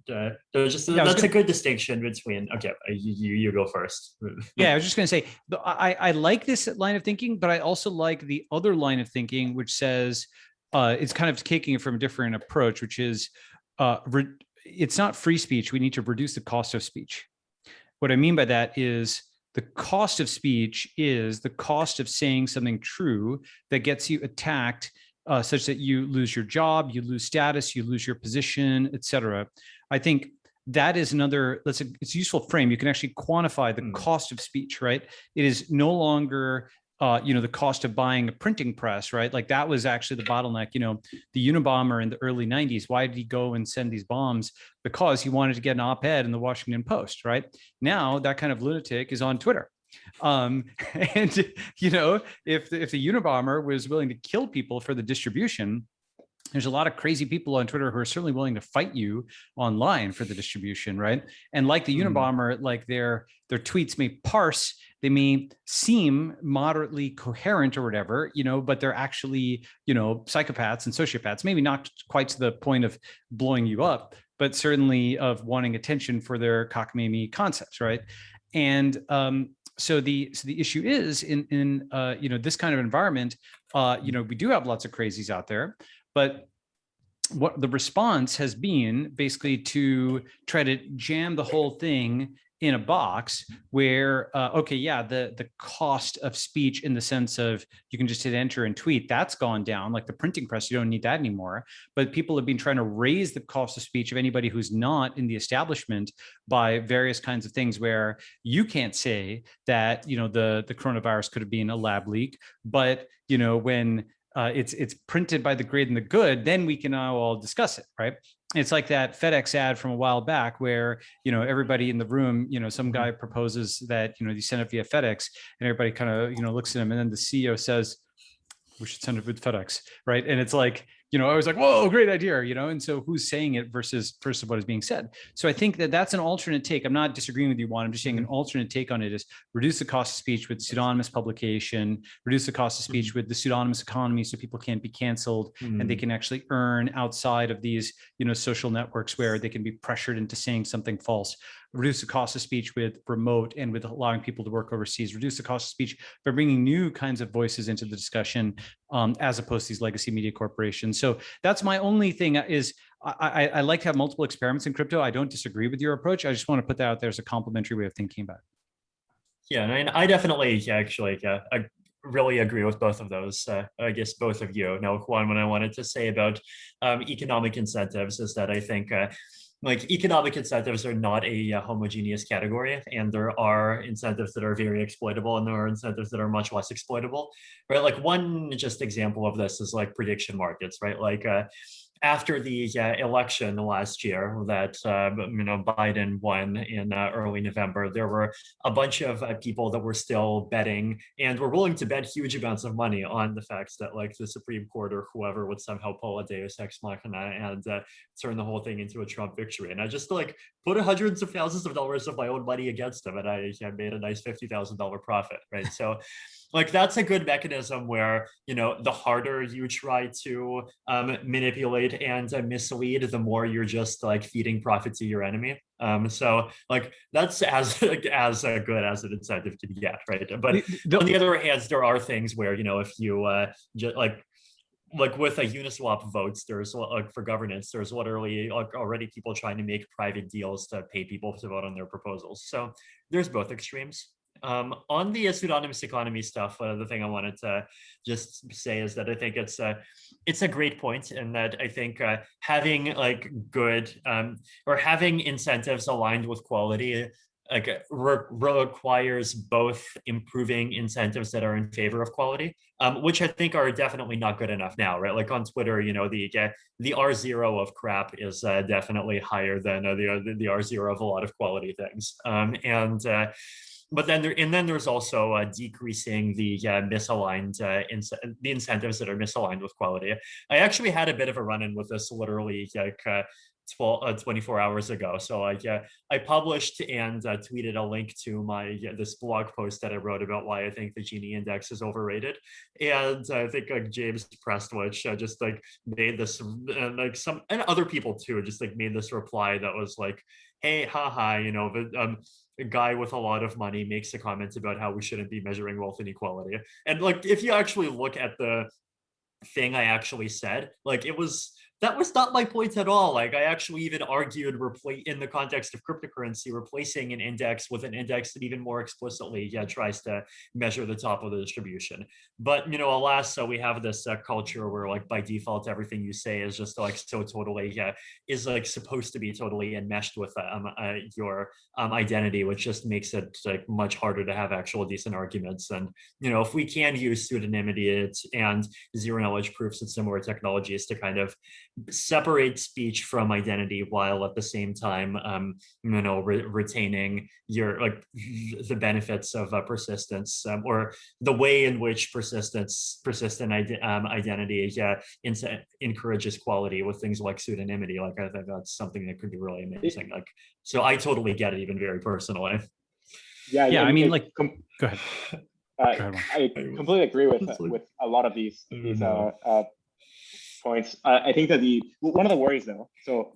That's a good distinction between. Okay, you go first. Yeah, I was just going to say, I like this line of thinking, but I also like the other line of thinking, which says it's kind of taking it from a different approach, which is it's not free speech. We need to reduce the cost of speech. What I mean by that is the cost of speech is the cost of saying something true that gets you attacked, such that you lose your job, you lose status, you lose your position, etc. I think that is another, it's a useful frame. You can actually quantify the cost of speech, right? It is no longer, the cost of buying a printing press, right? Like that was actually the bottleneck. The Unabomber in the early 90s, why did he go and send these bombs? Because he wanted to get an op-ed in the Washington Post, right? Now that kind of lunatic is on Twitter. And if the Unabomber was willing to kill people for the distribution, there's a lot of crazy people on Twitter who are certainly willing to fight you online for the distribution, right? And like the Unabomber, like their tweets may parse, they may seem moderately coherent or whatever, but they're actually, psychopaths and sociopaths, maybe not quite to the point of blowing you up, but certainly of wanting attention for their cockamamie concepts, right? And so the issue is in this kind of environment, we do have lots of crazies out there. But what the response has been basically to try to jam the whole thing in a box where, the cost of speech in the sense of you can just hit enter and tweet, that's gone down. Like the printing press, you don't need that anymore. But people have been trying to raise the cost of speech of anybody who's not in the establishment by various kinds of things where you can't say that, the coronavirus could have been a lab leak, but, when it's printed by the great and the good, then we can now all discuss it, right? It's like that FedEx ad from a while back where, everybody in the room, some guy proposes that, you send it via FedEx and everybody kind of, looks at him and then the CEO says, we should send it with FedEx, right? And it's like, I was like, whoa, great idea, and so who's saying it versus what is being said. So I think that that's an alternate take. I'm not disagreeing with you, Juan. I'm just saying an alternate take on it is reduce the cost of speech with pseudonymous publication, reduce the cost of speech with the pseudonymous economy so people can't be canceled and they can actually earn outside of these, social networks where they can be pressured into saying something false. Reduce the cost of speech with remote and with allowing people to work overseas, reduce the cost of speech by bringing new kinds of voices into the discussion as opposed to these legacy media corporations. So that's my only thing is I like to have multiple experiments in crypto. I don't disagree with your approach. I just want to put that out there as a complementary way of thinking about it. Yeah, and I definitely actually I really agree with both of those. I guess both of you. Now, Juan, what I wanted to say about economic incentives is that I think economic incentives are not a homogeneous category, and there are incentives that are very exploitable and there are incentives that are much less exploitable, right? Like one just example of this is like prediction markets, right? Like after the election last year that Biden won in early November, there were a bunch of people that were still betting and were willing to bet huge amounts of money on the fact that like the Supreme Court or whoever would somehow pull a Deus Ex Machina and turn the whole thing into a Trump victory. And I just like put hundreds of thousands of dollars of my own money against him, and I made a nice $50,000 profit, right? So like that's a good mechanism where the harder you try to manipulate and mislead, the more you're just like feeding profit to your enemy. So like that's as good as an incentive can get, right? But on the other hand, there are things where if you just like with a Uniswap votes, there's for governance, there's literally already people trying to make private deals to pay people to vote on their proposals. So there's both extremes. On the pseudonymous economy stuff, the thing I wanted to just say is that I think it's a great point, and that I think having like good or having incentives aligned with quality requires both improving incentives that are in favor of quality, which I think are definitely not good enough now, right? Like on Twitter, the R0 of crap is definitely higher than the R0 of a lot of quality things, but then there's also decreasing the misaligned the incentives that are misaligned with quality. I actually had a bit of a run-in with this literally 24 hours ago. So I published and tweeted a link to this blog post that I wrote about why I think the Gini index is overrated. And I think James Prestwich just like made this, and other people too, just like made this reply that was like, hey, haha, a guy with a lot of money makes a comment about how we shouldn't be measuring wealth inequality. And like, if you actually look at the thing I actually said, like it was that was not my point at all. Like, I actually even argued in the context of cryptocurrency, replacing an index with an index that even more explicitly tries to measure the top of the distribution. But alas, so we have this culture where like by default everything you say is just like so totally is like supposed to be totally enmeshed with your identity, which just makes it like much harder to have actual decent arguments. And if we can use pseudonymity and zero knowledge proofs and similar technologies to kind of separate speech from identity while at the same time retaining your the benefits of persistence, or the way in which persistent identity encourages quality with things like pseudonymity. Like, I think that's something that could be really amazing. Like, so I totally get it, even very personally. Yeah, I mean, like, go ahead. I completely agree with a lot of these points. I think that one of the worries though, so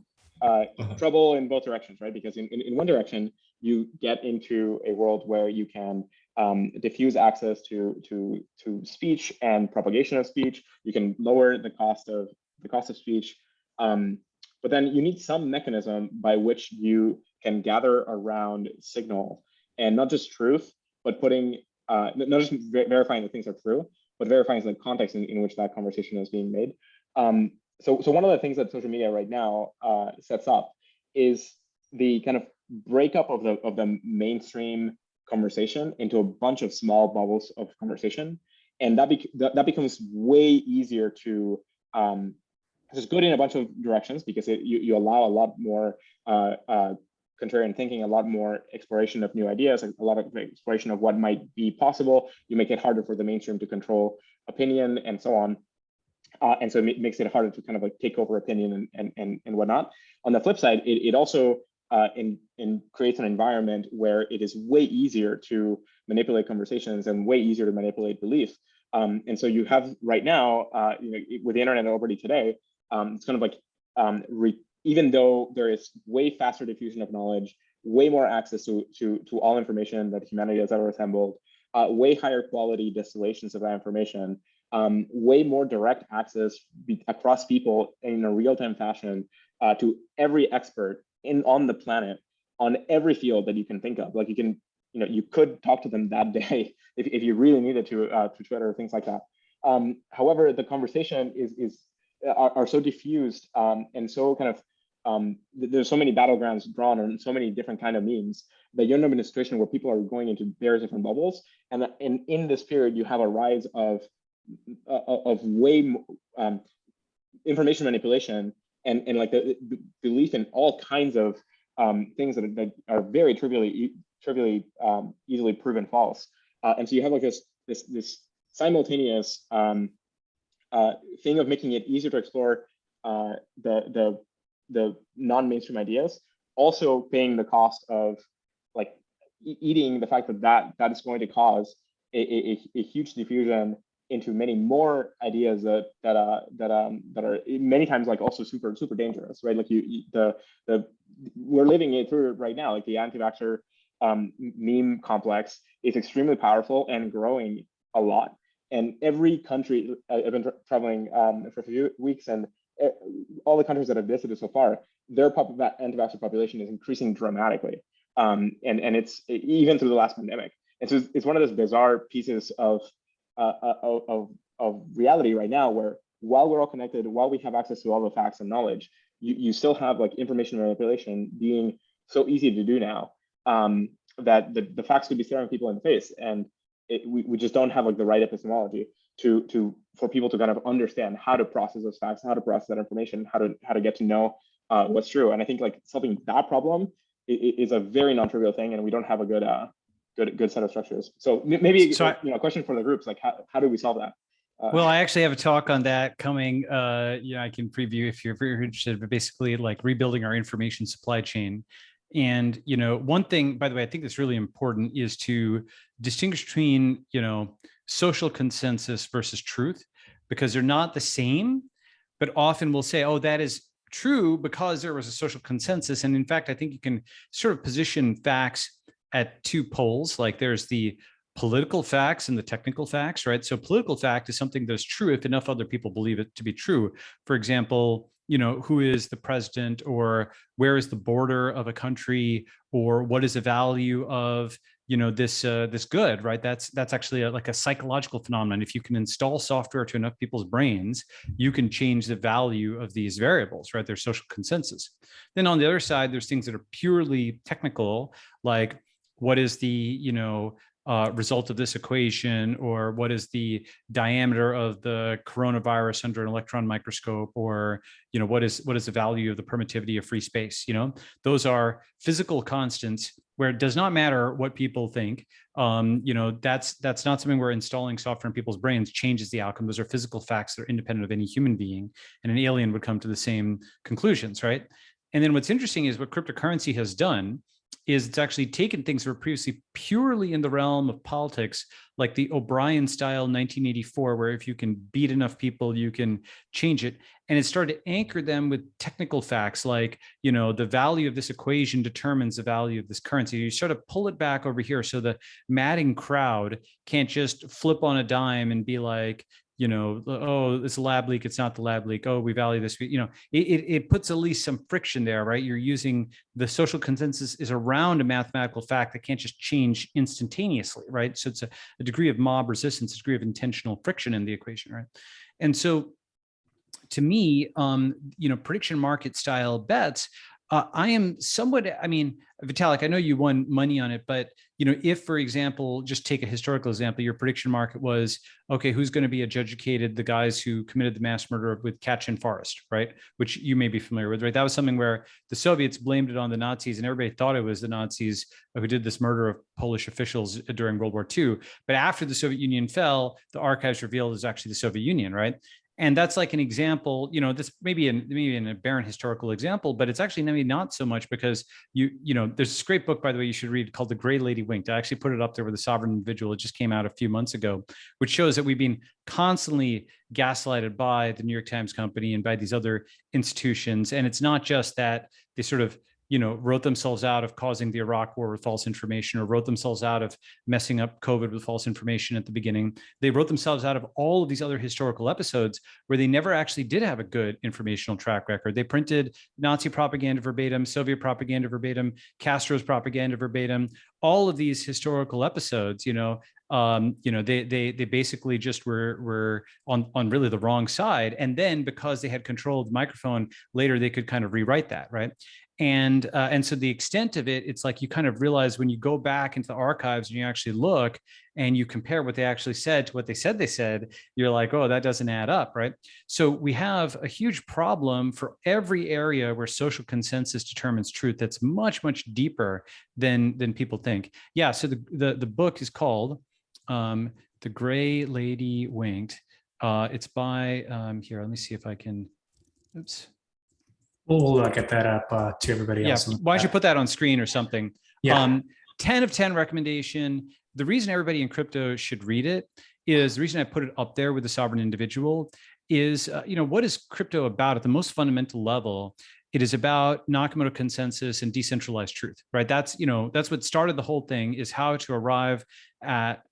trouble in both directions, right? Because in one direction, you get into a world where you can diffuse access to speech and propagation of speech. You can lower the cost of speech, but then you need some mechanism by which you can gather around signal, and not just truth, but putting not just verifying that things are true, but verifying the context in which that conversation is being made. So one of the things that social media right now sets up is the kind of breakup of the mainstream conversation into a bunch of small bubbles of conversation, and that becomes way easier to just go in a bunch of directions, because you allow a lot more contrarian thinking, a lot more exploration of new ideas, a lot of exploration of what might be possible. You make it harder for the mainstream to control opinion and so on. And so it makes it harder to kind of like take over opinion and whatnot. On the flip side, it also creates an environment where it is way easier to manipulate conversations and way easier to manipulate belief. And so you have right now, with the internet already today, it's kind of like even though there is way faster diffusion of knowledge, way more access to all information that humanity has ever assembled, way higher quality distillations of that information, way more direct access across people in a real-time fashion to every expert on the planet on every field that you can think of. Like, you can, you could talk to them that day if you really needed to Twitter or things like that. However, the conversation are so diffused and so kind of there's so many battlegrounds drawn on so many different kind of memes that you're in a situation where people are going into various different bubbles, and in this period you have a rise of way more information manipulation and like the belief in all kinds of things that are very trivially easily proven false, and so you have like this simultaneous thing of making it easier to explore the non-mainstream ideas, also paying the cost of like eating the fact that is going to cause a huge diffusion into many more ideas that are many times like also super dangerous, right? Like we're living it through right now. Like, the anti-vaxxer meme complex is extremely powerful and growing a lot. And every country, I've been traveling for a few weeks, and all the countries that I've visited so far, their anti-vaxxer population is increasing dramatically, and it's even through the last pandemic. And so it's one of those bizarre pieces of reality right now, where while we're all connected, while we have access to all the facts and knowledge, you still have like information manipulation being so easy to do now, that the facts could be staring people in the face, and we just don't have like the right epistemology for people to kind of understand how to process those facts, how to process that information, how to get to know what's true. And I think like solving that problem is a very non-trivial thing, and we don't have a good set of structures. So maybe a question for the groups, like how do we solve that? Well, I actually have a talk on that coming. I can preview if you're very interested, but basically like rebuilding our information supply chain. And, one thing, by the way, I think that's really important is to distinguish between, social consensus versus truth, because they're not the same, but often we'll say, oh, that is true because there was a social consensus. And in fact, I think you can sort of position facts at two poles. Like, there's the political facts and the technical facts, right? So political fact is something that's true if enough other people believe it to be true. For example, who is the president, or where is the border of a country, or what is the value of this good, right? That's actually like a psychological phenomenon. If you can install software to enough people's brains, you can change the value of these variables, right? There's social consensus. Then on the other side, there's things that are purely technical, like what is the result of this equation, or what is the diameter of the coronavirus under an electron microscope, or what is the value of the permittivity of free space. Those are physical constants where it does not matter what people think. That's not something where installing software in people's brains changes the outcome. Those are physical facts that are independent of any human being, and an alien would come to the same conclusions, right? And then what's interesting is what cryptocurrency has done is it's actually taken things that were previously purely in the realm of politics, like the O'Brien style 1984, where if you can beat enough people, you can change it. And it started to anchor them with technical facts like, the value of this equation determines the value of this currency. You sort of pull it back over here so the madding crowd can't just flip on a dime and be like, oh, it's a lab leak, it's not the lab leak. Oh, we value this. It puts at least some friction there, right? You're using the social consensus is around a mathematical fact that can't just change instantaneously, right? So it's a degree of mob resistance, a degree of intentional friction in the equation, right? And so to me, prediction market style bets, I am somewhat, Vitalik, I know you won money on it, but if, for example, just take a historical example, your prediction market was, okay, who's going to be adjudicated the guys who committed the mass murder with Katyn Forest, right? Which you may be familiar with, right? That was something where the Soviets blamed it on the Nazis, and everybody thought it was the Nazis who did this murder of Polish officials during World War II. But after the Soviet Union fell, the archives revealed it was actually the Soviet Union, right? And that's like an example, this maybe an aberrant historical example, but it's actually maybe not so much because there's this great book, by the way, you should read called The Gray Lady Winked. I actually put it up there with The Sovereign Individual. It just came out a few months ago, which shows that we've been constantly gaslighted by the New York Times Company and by these other institutions. And it's not just that they sort of wrote themselves out of causing the Iraq war with false information, or wrote themselves out of messing up COVID with false information at the beginning. They wrote themselves out of all of these other historical episodes where they never actually did have a good informational track record. They printed Nazi propaganda verbatim, Soviet propaganda verbatim, Castro's propaganda verbatim. All of these historical episodes, they basically just were on really the wrong side. And then because they had control of the microphone, later they could kind of rewrite that, right? And so the extent of it, it's like you kind of realize when you go back into the archives and you actually look and you compare what they actually said to what they said, you're like, oh, that doesn't add up, right? So we have a huge problem for every area where social consensus determines truth that's much, much deeper than people think. Yeah, so the book is called The Gray Lady Winked. It's by, here, let me see if I can, oops. We'll get that up to everybody else. Yeah, why don't you put that on screen or something? Yeah. 10 of 10 recommendation. The reason everybody in crypto should read it is the reason I put it up there with The Sovereign Individual is, what is crypto about at the most fundamental level? It is about Nakamoto consensus and decentralized truth, right? That's what started the whole thing, is how to arrive at,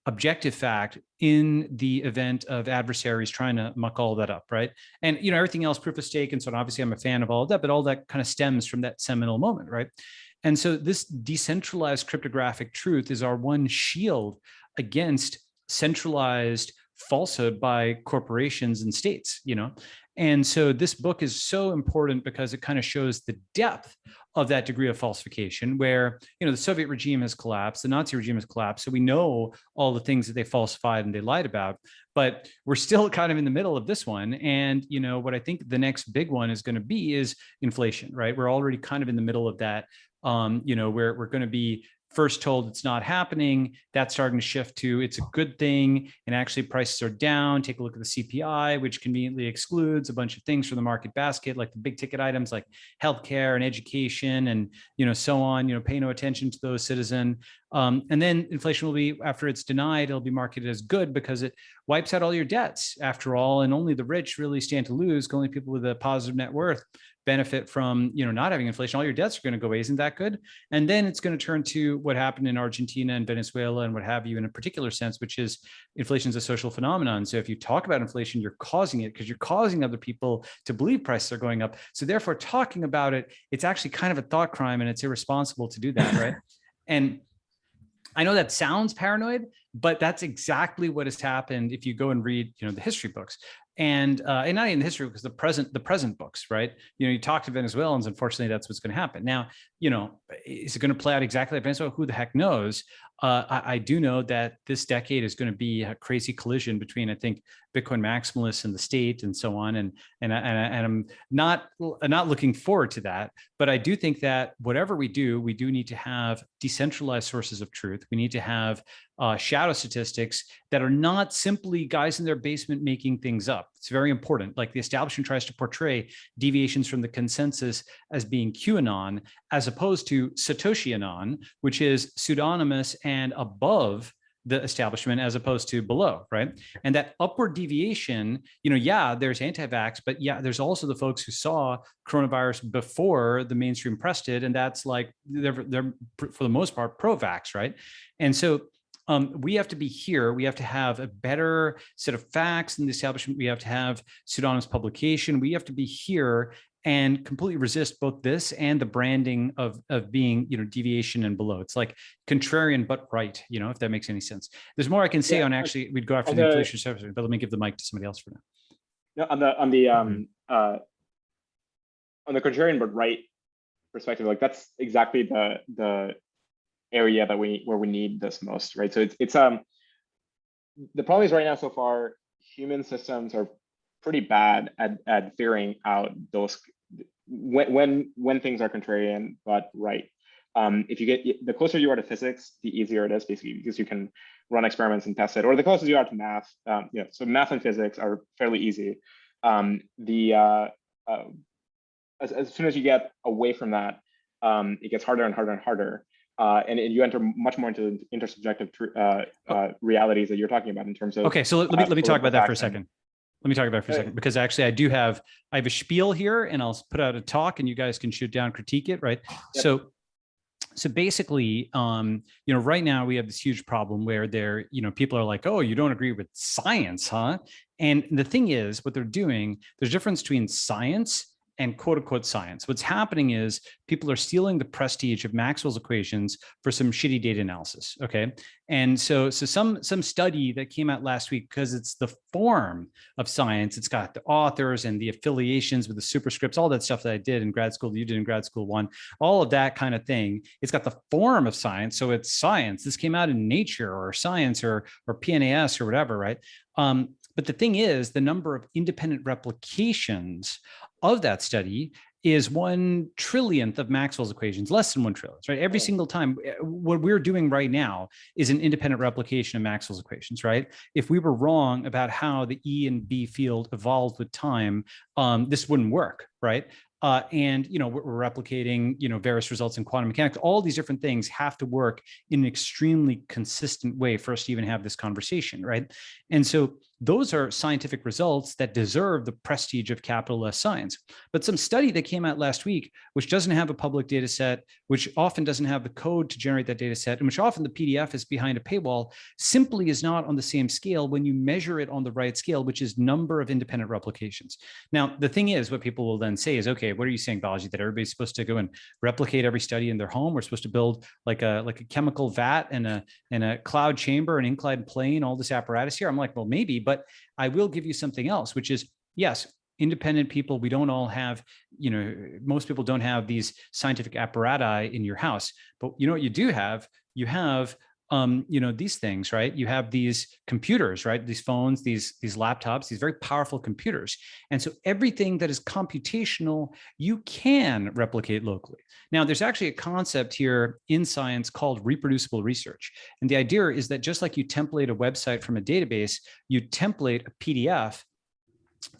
objective fact in the event of adversaries trying to muck all that up, right? And everything else, proof of stake and so on, obviously I'm a fan of all of that, but all that kind of stems from that seminal moment, right? And so this decentralized cryptographic truth is our one shield against centralized falsehood by corporations and states, And so this book is so important because it kind of shows the depth of that degree of falsification where, the Soviet regime has collapsed, the Nazi regime has collapsed. So we know all the things that they falsified and they lied about, but we're still kind of in the middle of this one. And, what I think the next big one is going to be is inflation, right? We're already kind of in the middle of that, where we're going to be first told it's not happening, that's starting to shift to it's a good thing, and actually prices are down. Take a look at the CPI, which conveniently excludes a bunch of things from the market basket, like the big ticket items like healthcare and education and so on. Pay no attention to those, citizen. And then inflation will be, after it's denied, it'll be marketed as good because it wipes out all your debts after all, and only the rich really stand to lose, only people with a positive net worth. benefit from, not having inflation. All your debts are going to go away. Isn't that good? And then it's going to turn to what happened in Argentina and Venezuela and what have you in a particular sense, which is inflation is a social phenomenon. So if you talk about inflation, you're causing it because you're causing other people to believe prices are going up. So therefore, talking about it, it's actually kind of a thought crime, and it's irresponsible to do that, right? And I know that sounds paranoid, but that's exactly what has happened if you go and read, the history books. And not even the history books, the present books, right? You talk to Venezuelans, unfortunately, that's what's going to happen. Now, is it going to play out exactly like Venezuela? Who the heck knows? I do know that this decade is going to be a crazy collision between, I think, Bitcoin maximalists and the state and so on. And I'm not looking forward to that. But I do think that whatever we do need to have decentralized sources of truth. We need to have shadow statistics that are not simply guys in their basement making things up. It's very important. Like the establishment tries to portray deviations from the consensus as being QAnon, as opposed to Satoshi-anon, which is pseudonymous and above the establishment as opposed to below, right? And that upward deviation, there's anti-vax, but there's also the folks who saw coronavirus before the mainstream press did, and that's like they're for the most part pro-vax, right? And so we have to be here. We have to have a better set of facts in the establishment. We have to have pseudonymous publication. We have to be here and completely resist both this and the branding of being, deviation and below. It's like contrarian but right, if that makes any sense. There's more I can say on actually. We'd go after the inflation service, but let me give the mic to somebody else for now. On the contrarian but right perspective, like that's exactly the area that where we need this most, right? So it's the problem is right now so far human systems are pretty bad at figuring out those when things are contrarian but right. If you get the closer you are to physics, the easier it is, basically, because you can run experiments and test it, or the closer you are to math. So math and physics are fairly easy. As soon as you get away from that, it gets harder and harder and harder. And you enter much more into intersubjective realities that you're talking about in terms of. Okay, so let me talk about that for a second. Let me talk about it for a second, because actually I have a spiel here, and I'll put out a talk, and you guys can shoot down, critique it, right? Yep. So basically, right now we have this huge problem where people are like, oh, you don't agree with science, huh? And the thing is, what they're doing, there's a difference between science and quote unquote science. What's happening is people are stealing the prestige of Maxwell's equations for some shitty data analysis. Okay. And so some study that came out last week, because it's the form of science, it's got the authors and the affiliations with the superscripts, all that stuff that I did in grad school, you did in grad school 1, all of that kind of thing. It's got the form of science. So it's science. This came out in Nature or Science or PNAS or whatever, right? But the thing is, the number of independent replications of that study is 1 trillionth of Maxwell's equations, less than 1 trillion, right? Every single time, what we're doing right now is an independent replication of Maxwell's equations, right? If we were wrong about how the E and B field evolved with time, this wouldn't work, right? And we're replicating various results in quantum mechanics. All these different things have to work in an extremely consistent way for us to even have this conversation, right? And so those are scientific results that deserve the prestige of capital S science. But some study that came out last week, which doesn't have a public data set, which often doesn't have the code to generate that data set, and which often the PDF is behind a paywall, simply is not on the same scale when you measure it on the right scale, which is number of independent replications. Now, the thing is, what people will then say is, okay, what are you saying, Balaji, that everybody's supposed to go and replicate every study in their home? We're supposed to build like a chemical vat and a cloud chamber, an inclined plane, all this apparatus here? I'm like, well, maybe, but I will give you something else, which is, yes, independent people, we don't all have, most people don't have these scientific apparatus in your house, but what you do have? You have these things, right? You have these computers, right? These phones, these laptops, these very powerful computers. And so everything that is computational, you can replicate locally. Now, there's actually a concept here in science called reproducible research. And the idea is that just like you template a website from a database, you template a PDF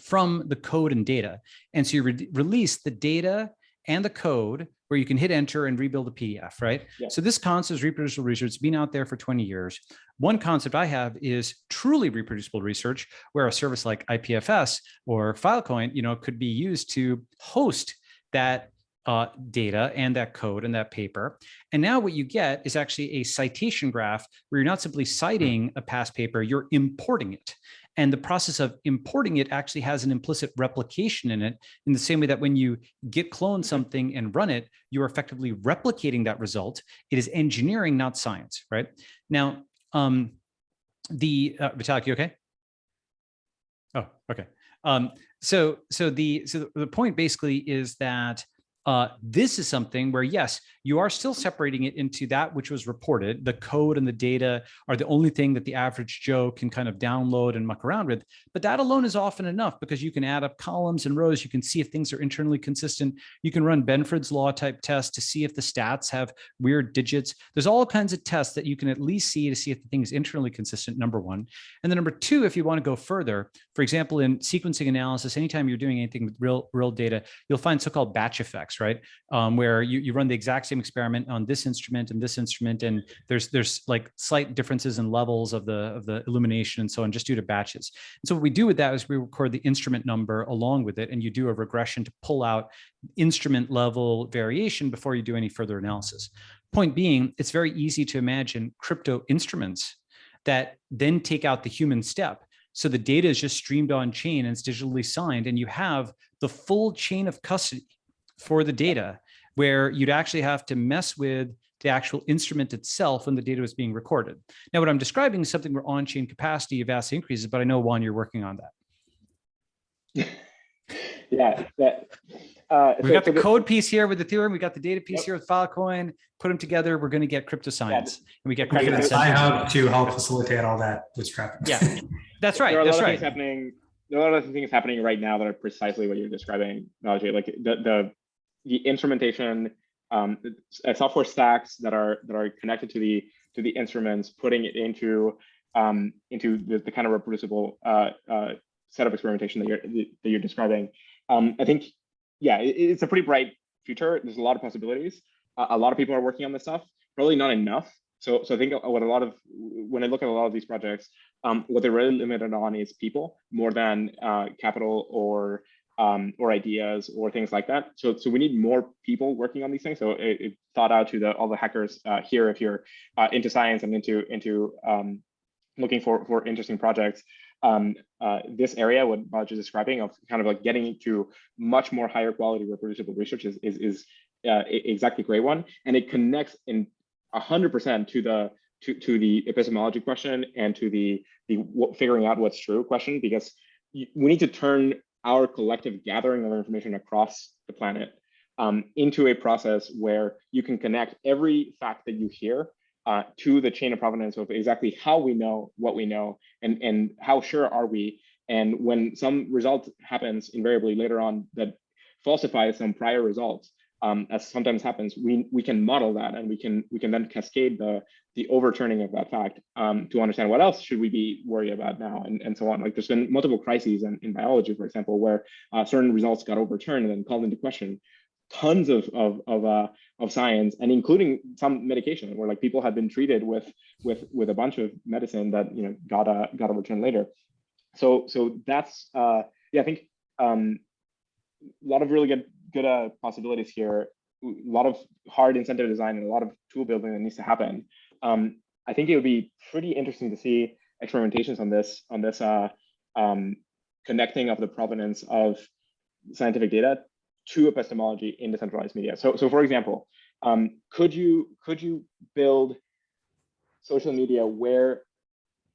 from the code and data. And so you release the data and the code where you can hit enter and rebuild a PDF, right? Yeah. So this concept is reproducible research. It's been out there for 20 years. One concept I have is truly reproducible research, where a service like IPFS or Filecoin, could be used to host that data and that code and that paper. And now what you get is actually a citation graph where you're not simply citing a past paper, you're importing it. And the process of importing it actually has an implicit replication in it, in the same way that when you git clone something and run it, you're effectively replicating that result. It is engineering, not science, right? Now, Vitalik, you okay? Oh, okay. So the point basically is that this is something where, yes, you are still separating it into that which was reported. The code and the data are the only thing that the average Joe can kind of download and muck around with. But that alone is often enough, because you can add up columns and rows. You can see if things are internally consistent. You can run Benford's law type tests to see if the stats have weird digits. There's all kinds of tests that you can at least see to see if the thing is internally consistent, number one. And then number two, if you want to go further, for example, in sequencing analysis, anytime you're doing anything with real data, you'll find so-called batch effects, right? Where you run the exact same experiment on this instrument and this instrument, and there's like slight differences in levels of the illumination and so on, just due to batches. And so what we do with that is we record the instrument number along with it, and you do a regression to pull out instrument level variation before you do any further analysis. Point being, it's very easy to imagine crypto instruments that then take out the human step. So the data is just streamed on chain and it's digitally signed, and you have the full chain of custody for the data, where you'd actually have to mess with the actual instrument itself when the data was being recorded. Now, what I'm describing is something where on-chain capacity vastly increases, but I know, Juan, you're working on that. Yeah. We've got the code piece here with Ethereum. We got the data piece here with Filecoin. Put them together, we're going to get crypto science, and we get crypto sci-hub to help facilitate all that bootstrapping. Yeah, that's right. There are a that's lot right. Of things happening. There are a lot of things happening right now that are precisely what you're describing, Balaji. Like the instrumentation, software stacks that are connected to the instruments, putting it into the kind of reproducible set of experimentation that you're describing. I think, yeah, it's a pretty bright future. There's a lot of possibilities. A lot of people are working on this stuff. Probably not enough. So I think when I look at a lot of these projects, what they're really limited on is people more than capital or ideas or things like that. So we need more people working on these things. So it thought out to all the hackers here, if you're into science and into looking for interesting projects. This area, what Balaji is describing, of kind of like getting to much more higher quality reproducible research is exactly a great one, and it connects in 100% to the epistemology question and to the figuring out what's true question, because we need to turn our collective gathering of information across the planet into a process where you can connect every fact that you hear to the chain of provenance of exactly how we know what we know, and how sure are we. And when some result happens invariably later on that falsifies some prior results, as sometimes happens, we can model that, and we can then cascade the overturning of that fact to understand what else should we be worried about now, and so on. Like there's been multiple crises in biology, for example, where certain results got overturned and then called into question. Tons of science, and including some medication, where like people had been treated with a bunch of medicine that got overturned later. So that's yeah, I think a lot of really good possibilities here. A lot of hard incentive design and a lot of tool building that needs to happen. I think it would be pretty interesting to see experimentations on this connecting of the provenance of scientific data to epistemology in decentralized media. So for example, could you build social media where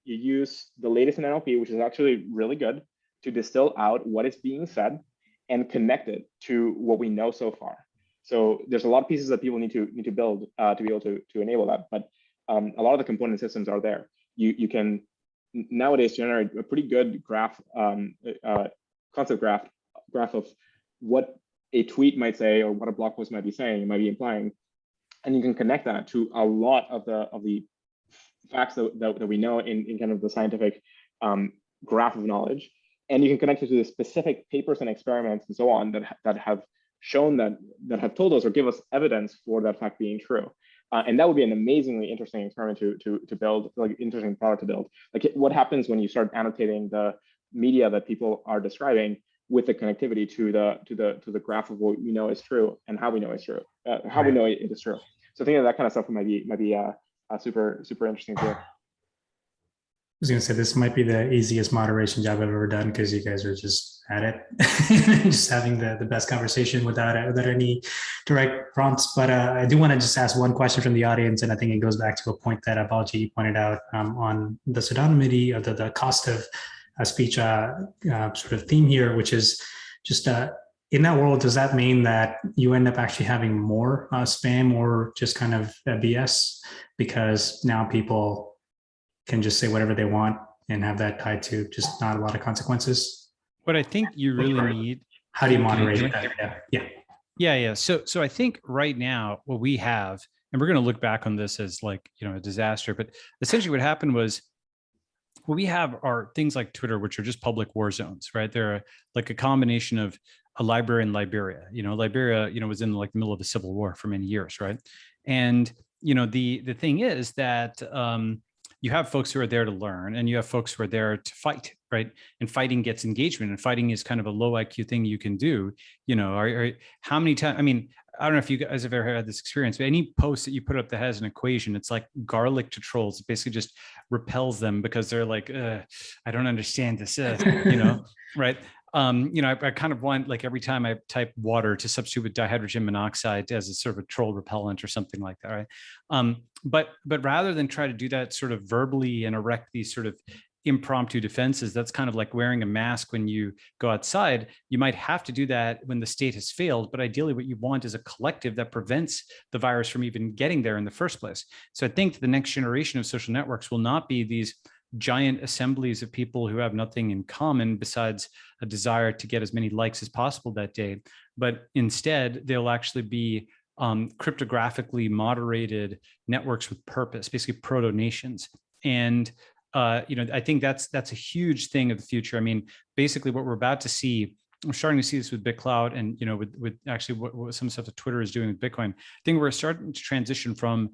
you use the latest in NLP, which is actually really good, to distill out what is being said and connect it to what we know so far? So there's a lot of pieces that people need to build to be able to enable that, but a lot of the component systems are there. You can nowadays generate a pretty good graph, concept graph of what a tweet might say or what a blog post might be saying, might be implying, and you can connect that to a lot of the facts that we know in kind of the scientific graph of knowledge, and you can connect it to the specific papers and experiments and so on that have shown that have told us or give us evidence for that fact being true. And that would be an amazingly interesting experiment to build, like interesting product to build. Like what happens when you start annotating the media that people are describing? with the connectivity to the graph of what we know is true and how we know it's true, how we know it is true. So I think that kind of stuff might be super interesting too. I was going to say this might be the easiest moderation job I've ever done because you guys are just at it, just having the best conversation without any direct prompts. But I do want to just ask one question from the audience, and I think it goes back to a point that Balaji pointed out on the pseudonymity or the cost of speech sort of theme here, which is just in that world, does that mean that you end up actually having more spam or just kind of BS because now people can just say whatever they want and have that tied to just not a lot of consequences? What I think you really need. How do you moderate that? Yeah. So I think right now what we have, and we're going to look back on this as like, a disaster, but essentially what happened was what we have are things like Twitter, which are just public war zones, right? They're like a combination of a library and Liberia. Liberia, was in like the middle of a civil war for many years, right? And, the thing is that, you have folks who are there to learn and you have folks who are there to fight, right? And fighting gets engagement, and fighting is kind of a low IQ thing you can do. How many times, I don't know if you guys have ever had this experience, but any post that you put up that has an equation, it's like garlic to trolls. It basically just repels them because they're like, I don't understand this, right? I kind of want, like, every time I type water to substitute with dihydrogen monoxide as a sort of a troll repellent or something like that, right? But rather than try to do that sort of verbally and erect these sort of impromptu defenses, that's kind of like wearing a mask when you go outside. You might have to do that when the state has failed, but ideally what you want is a collective that prevents the virus from even getting there in the first place. So I think the next generation of social networks will not be these giant assemblies of people who have nothing in common besides a desire to get as many likes as possible that day, but instead they'll actually be cryptographically moderated networks with purpose, basically proto-nations. And I think that's a huge thing of the future. Basically what we're about to see, we're starting to see this with BitCloud and, with actually what some stuff that Twitter is doing with Bitcoin. I think we're starting to transition from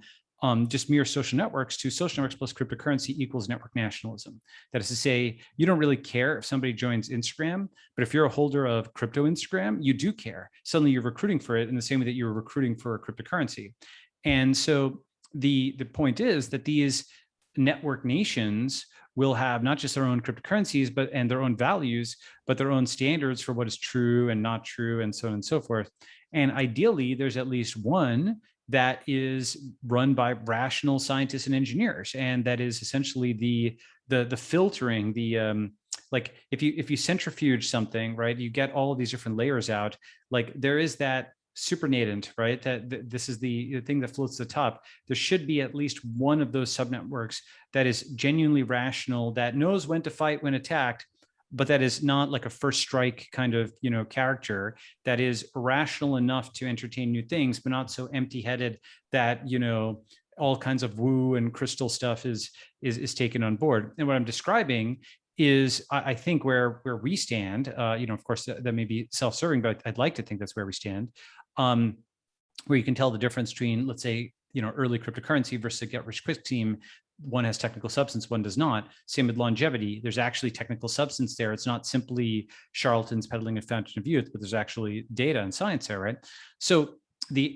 just mere social networks to social networks plus cryptocurrency equals network nationalism. That is to say, you don't really care if somebody joins Instagram, but if you're a holder of crypto Instagram, you do care. Suddenly you're recruiting for it in the same way that you're recruiting for a cryptocurrency. And so the point is that these network nations will have not just their own cryptocurrencies, and their own values, but their own standards for what is true and not true, and so on and so forth. And ideally, there's at least one that is run by rational scientists and engineers, and that is essentially the filtering, like if you centrifuge something, right, you get all of these different layers out. Like there is that supernatant, right, that this is the thing that floats to the top. There should be at least one of those subnetworks that is genuinely rational, that knows when to fight when attacked, but that is not like a first strike kind of, character, that is rational enough to entertain new things, but not so empty-headed that, all kinds of woo and crystal stuff is taken on board. And what I'm describing is, I think, where we stand. Of course, that may be self-serving, but I'd like to think that's where we stand, where you can tell the difference between, let's say, early cryptocurrency versus a get-rich-quick scheme. One has technical substance, one does not. Same with longevity. There's actually technical substance there. It's not simply charlatans peddling a fountain of youth, but there's actually data and science there, right? So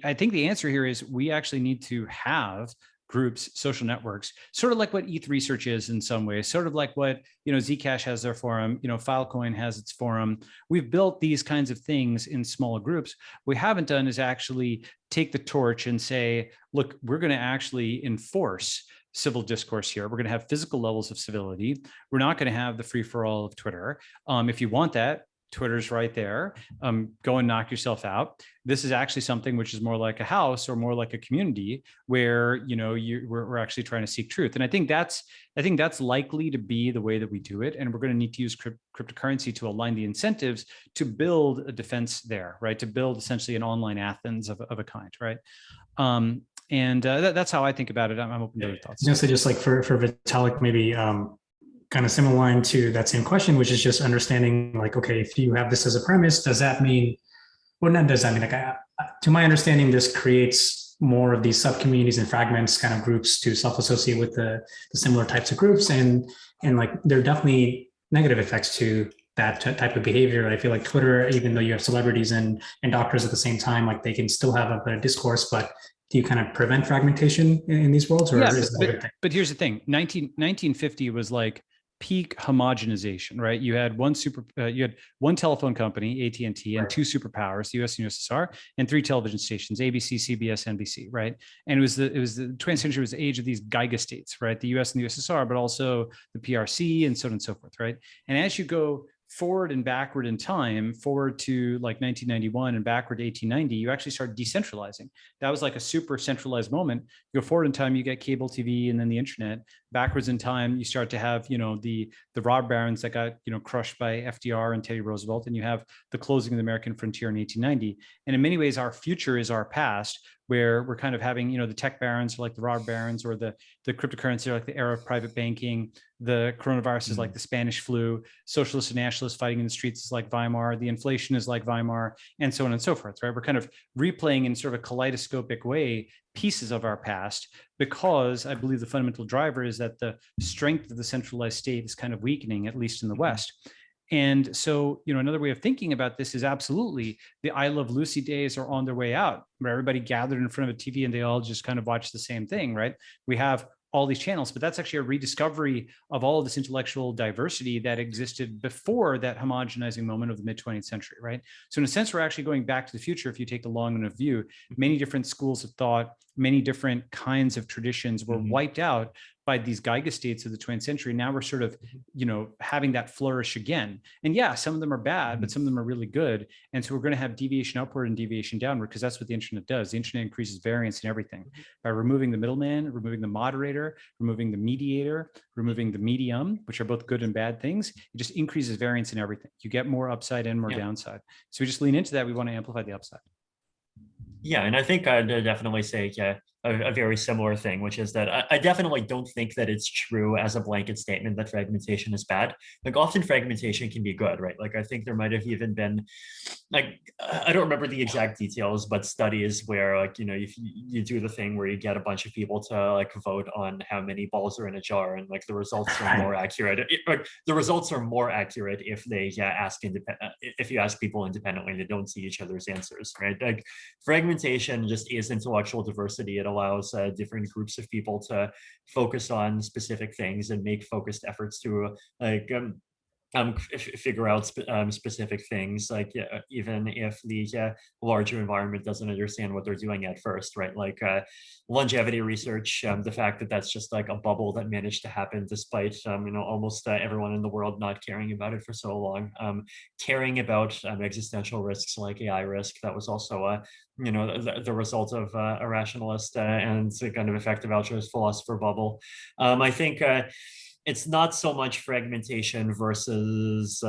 I think the answer here is we actually need to have groups, social networks, sort of like what ETH research is in some ways, sort of like what, Zcash has their forum, Filecoin has its forum. We've built these kinds of things in smaller groups. What we haven't done is actually take the torch and say, look, we're going to actually enforce civil discourse here. We're going to have physical levels of civility. We're not going to have the free-for-all of Twitter. If you want that, Twitter's right there. Go and knock yourself out. This is actually something which is more like a house or more like a community where we're actually trying to seek truth. And I think that's likely to be the way that we do it. And we're going to need to use cryptocurrency to align the incentives to build a defense there, right? To build essentially an online Athens of a kind, right? That's how I think about it. I'm open to your thoughts. So just like for Vitalik, maybe kind of similar line to that same question, which is just understanding, like, okay, if you have this as a premise, does that mean, well, not does that mean, like, to my understanding, this creates more of these sub-communities and fragments, kind of groups to self-associate with the similar types of groups. And like, there are definitely negative effects to that type of behavior. I feel like Twitter, even though you have celebrities and doctors at the same time, like they can still have a bit of discourse, but do you kind of prevent fragmentation in these worlds, or Yeah, is that a good thing? but here's the thing: 1950 was like peak homogenization, right? You had one telephone company, AT&T, and two superpowers, the US and USSR, and three television stations, ABC, CBS, NBC, right? And it was the 20th century was the age of these gigastates, right? The US and the USSR, but also the PRC and so on and so forth, right? And as you go forward and backward in time, forward to like 1991 and backward to 1890, you actually start decentralizing. That was like a super centralized moment. You go forward in time, you get cable TV and then the internet. Backwards in time, you start to have, the robber barons that got, crushed by FDR and Teddy Roosevelt, and you have the closing of the American frontier in 1890. And in many ways, our future is our past, where we're kind of having, the tech barons are like the robber barons, or the cryptocurrency are like the era of private banking. The coronavirus is like the Spanish flu. Socialists and nationalists fighting in the streets is like Weimar. The inflation is like Weimar, and so on and so forth, right? We're kind of replaying in sort of a kaleidoscopic way pieces of our past, because I believe the fundamental driver is that the strength of the centralized state is kind of weakening, at least in the West. And so, another way of thinking about this is absolutely the I Love Lucy days are on their way out, where everybody gathered in front of a TV and they all just kind of watch the same thing, right? We have all these channels, but that's actually a rediscovery of all of this intellectual diversity that existed before that homogenizing moment of the mid-20th century, right? So in a sense, we're actually going back to the future if you take the long enough view. Many different schools of thought, many different kinds of traditions were wiped out by these gigastates of the 20th century. Now we're sort of, having that flourish again. And yeah, some of them are bad, but some of them are really good. And so we're going to have deviation upward and deviation downward, because that's what the internet does. The internet increases variance in everything by removing the middleman, removing the moderator, removing the mediator, removing the medium, which are both good and bad things. It just increases variance in everything. You get more upside and more downside. So we just lean into that. We want to amplify the upside. Yeah, and I think I'd definitely say a very similar thing, which is that I definitely don't think that it's true as a blanket statement that fragmentation is bad. Like, often fragmentation can be good, right? Like, I think there might have even been, like, I don't remember the exact details, but studies where, like, if you do the thing where you get a bunch of people to like vote on how many balls are in a jar, and like the results are more accurate. The results are more accurate if they if you ask people independently, they don't see each other's answers, right? Like, fragmentation just is intellectual diversity. It allows different groups of people to focus on specific things and make focused efforts to figure out specific things, like even if the larger environment doesn't understand what they're doing at first, right? Like longevity research, the fact that that's just like a bubble that managed to happen despite almost everyone in the world not caring about it for so long. Caring about existential risks like AI risk, that was also the result of a rationalist and kind of effective altruist philosopher bubble. I think it's not so much fragmentation versus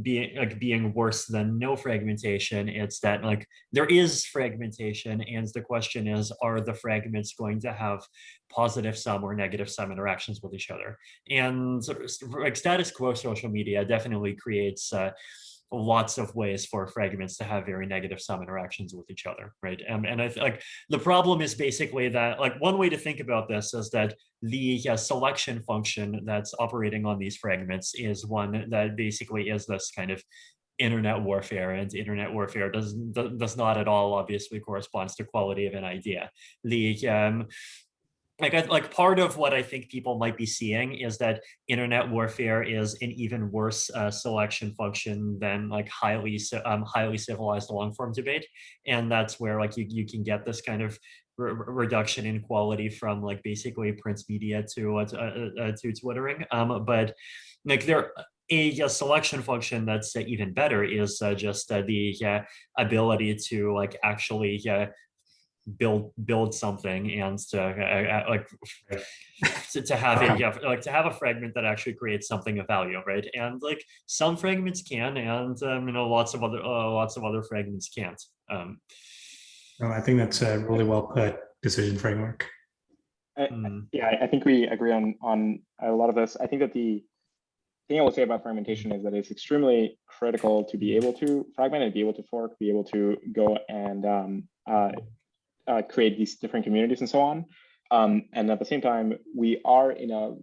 being worse than no fragmentation. It's that like there is fragmentation, and the question is, are the fragments going to have positive sum or negative sum interactions with each other? And like status quo social media definitely creates lots of ways for fragments to have very negative sum interactions with each other, right? And I like the problem is basically that, like, one way to think about this is that the selection function that's operating on these fragments is one that basically is this kind of internet warfare, and internet warfare does not at all obviously corresponds to quality of an idea. The like part of what I think people might be seeing is that internet warfare is an even worse selection function than like highly civilized long form debate, and that's where like you can get this kind of reduction in quality from like basically print media to Twittering. But like a selection function that's even better is just the ability to like actually build something, and to have a fragment that actually creates something of value, right? And like some fragments can, and lots of other fragments can't. I think that's a really well put decision framework. Yeah, I think we agree on a lot of this. I think that the thing I will say about fragmentation is that it's extremely critical to be able to fragment and be able to fork, be able to go and create these different communities and so on. And at the same time, we are in a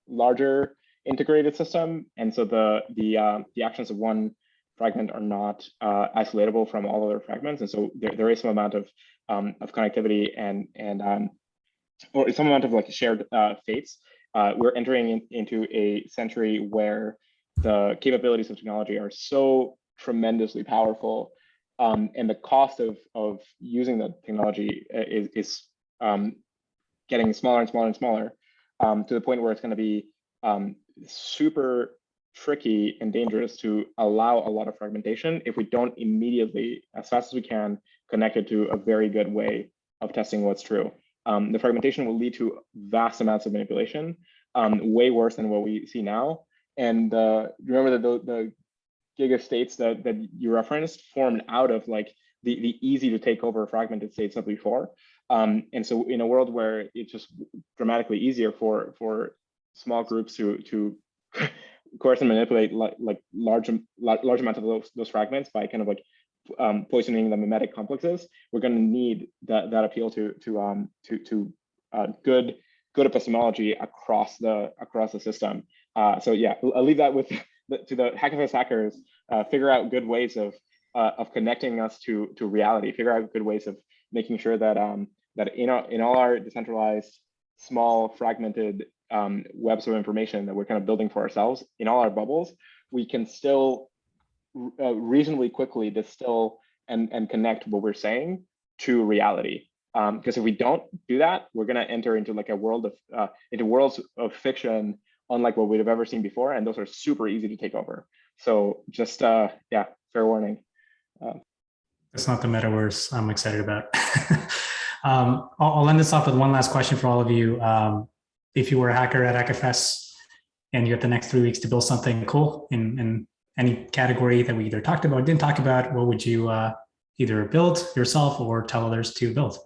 larger integrated system, and so the actions of one fragment are not isolatable from all other fragments, and so there is some amount of connectivity and or some amount of like shared fates. We're entering into a century where the capabilities of technology are so tremendously powerful, and the cost of using the technology is getting smaller and smaller and smaller, to the point where it's going to be super tricky and dangerous to allow a lot of fragmentation if we don't immediately, as fast as we can, connect it to a very good way of testing what's true. The fragmentation will lead to vast amounts of manipulation, way worse than what we see now. And remember that the gigastates that you referenced formed out of like the easy to take over fragmented states of before. And so in a world where it's just dramatically easier for small groups to coerce and manipulate like large amounts of those fragments by kind of like poisoning the mimetic complexes, we're going to need that appeal to good epistemology across the system. So yeah, I'll leave that with to the HackFS hackers. Figure out good ways of connecting us to reality. Figure out good ways of making sure that that in all our decentralized, small, fragmented webs of information that we're kind of building for ourselves, in all our bubbles, we can still reasonably quickly distill and connect what we're saying to reality. Because if we don't do that, we're going to enter into like a world of into worlds of fiction unlike what we'd have ever seen before, and those are super easy to take over. So just yeah, fair warning. It's not the metaverse I'm excited about. I'll end this off with one last question for all of you. If you were a hacker at HackFS and you had the next 3 weeks to build something cool in any category that we either talked about or didn't talk about, what would you either build yourself or tell others to build?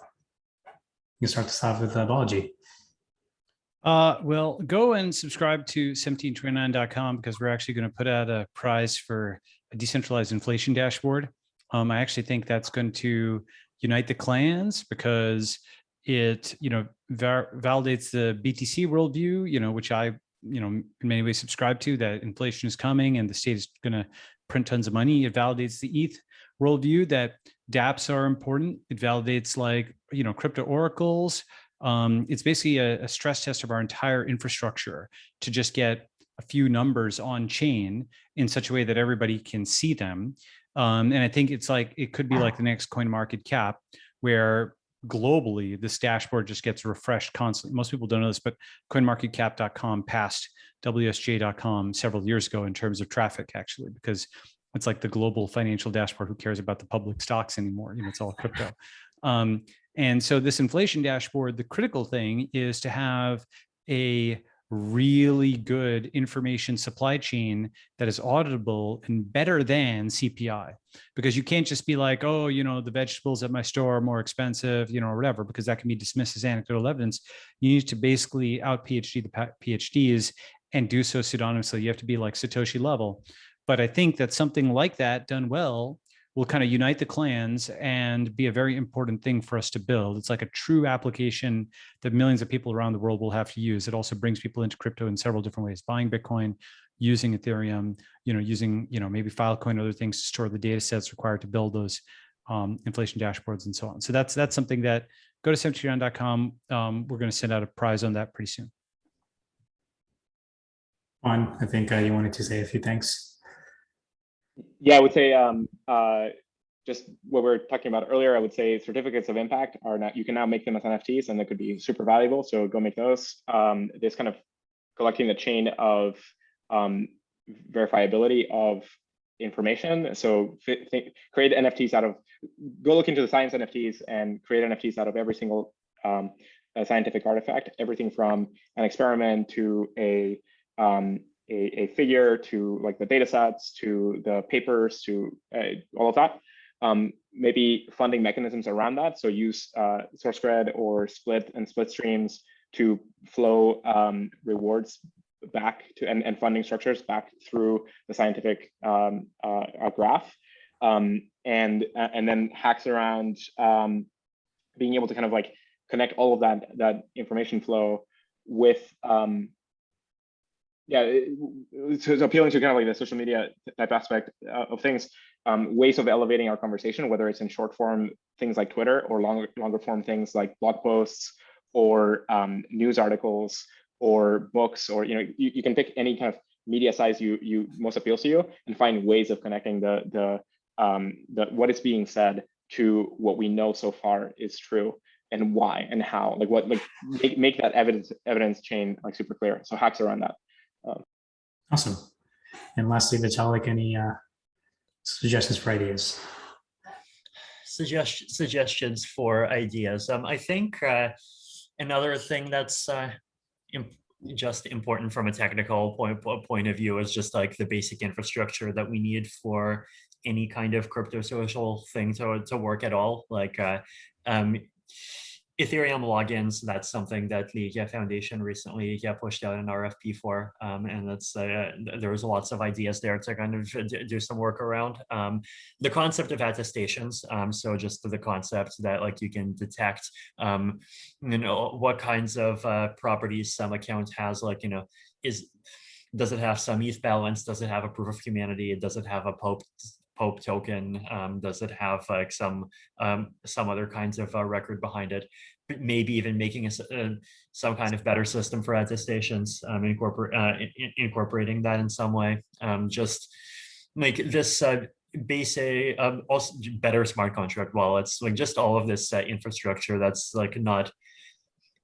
You can start this off with Balaji. Well, go and subscribe to 1729.com because we're actually going to put out a prize for a decentralized inflation dashboard. I actually think that's going to unite the clans because it, validates the BTC worldview, which I, in many ways subscribe to, that inflation is coming and the state is going to print tons of money. It validates the ETH worldview that dapps are important. It validates like, crypto oracles. It's basically a stress test of our entire infrastructure to just get a few numbers on chain in such a way that everybody can see them. And I think it could be like the next coin market cap, where globally this dashboard just gets refreshed constantly. Most people don't know this, but coinmarketcap.com passed WSJ.com several years ago in terms of traffic, actually, because it's like the global financial dashboard. Who cares about the public stocks anymore? It's all crypto. And so this inflation dashboard, the critical thing is to have a really good information supply chain that is auditable and better than CPI, because you can't just be like, oh, the vegetables at my store are more expensive, or whatever, because that can be dismissed as anecdotal evidence. You need to basically out PhD the PhDs and do so pseudonymously. You have to be like Satoshi level. But I think that something like that done well will kind of unite the clans and be a very important thing for us to build. It's like a true application that millions of people around the world will have to use. It also brings people into crypto in several different ways, buying Bitcoin, using Ethereum, using, maybe Filecoin, other things to store the data sets required to build those inflation dashboards and so on. So that's something that, go to 1729.com. We're going to send out a prize on that pretty soon. Juan, I think you wanted to say a few things. Yeah, I would say just what we were talking about earlier, I would say certificates of impact are now, you can now make them as NFTs, and they could be super valuable. So go make those. This kind of collecting the chain of verifiability of information. So create NFTs out of, go look into the science NFTs and create NFTs out of every single scientific artifact, everything from an experiment to a figure, to like the data sets, to the papers, to all of that. Maybe funding mechanisms around that. So use SourceCred or split streams to flow rewards back to and funding structures back through the scientific graph. And then hacks around being able to kind of like connect all of that information flow with Yeah, so appealing to kind of like the social media type aspect of things, ways of elevating our conversation, whether it's in short form things like Twitter, or longer form things like blog posts, or news articles, or books, or you can pick any kind of media size you most appeals to you, and find ways of connecting the what is being said to what we know so far is true, and why and how, make that evidence chain like super clear. So hacks around that. Awesome. And lastly, Vitalik, any suggestions for ideas? Suggestions for ideas. I think another thing that's just important from a technical point of view is just like the basic infrastructure that we need for any kind of crypto social thing to work at all. Like Ethereum logins, that's something that the Foundation recently pushed out an RFP for, and that's there was lots of ideas there to kind of do some work around. The concept of attestations, so just the concept that like you can detect, what kinds of properties some account has, like does it have some ETH balance? Does it have a proof of humanity? Does it have a Pope token? Does it have like some other kinds of record behind it? Maybe even making some kind of better system for attestations, incorporating that in some way. Just like this basic, also better smart contract wallets, like just all of this infrastructure that's like not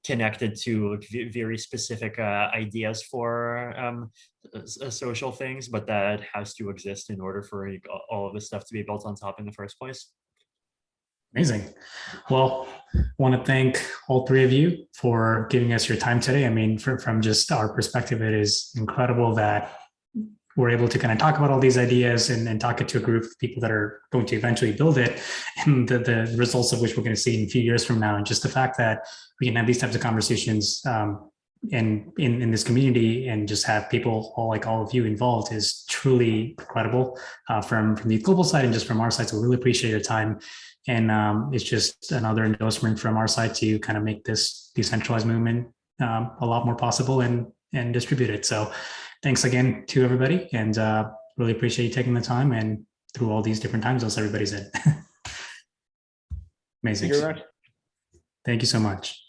connected to very specific ideas for social things, but that has to exist in order for all of this stuff to be built on top in the first place. Amazing. Well, I want to thank all three of you for giving us your time today. I mean, from just our perspective, it is incredible that we're able to kind of talk about all these ideas and talk it to a group of people that are going to eventually build it, and the results of which we're going to see in a few years from now. And just the fact that we can have these types of conversations in this community and just have people all of you involved is truly incredible from the global side and just from our side. So we really appreciate your time. And it's just another endorsement from our side to kind of make this decentralized movement a lot more possible and distributed. So thanks again to everybody, and really appreciate you taking the time and through all these different time zones everybody's in. Amazing. Thank you very much. Thank you so much.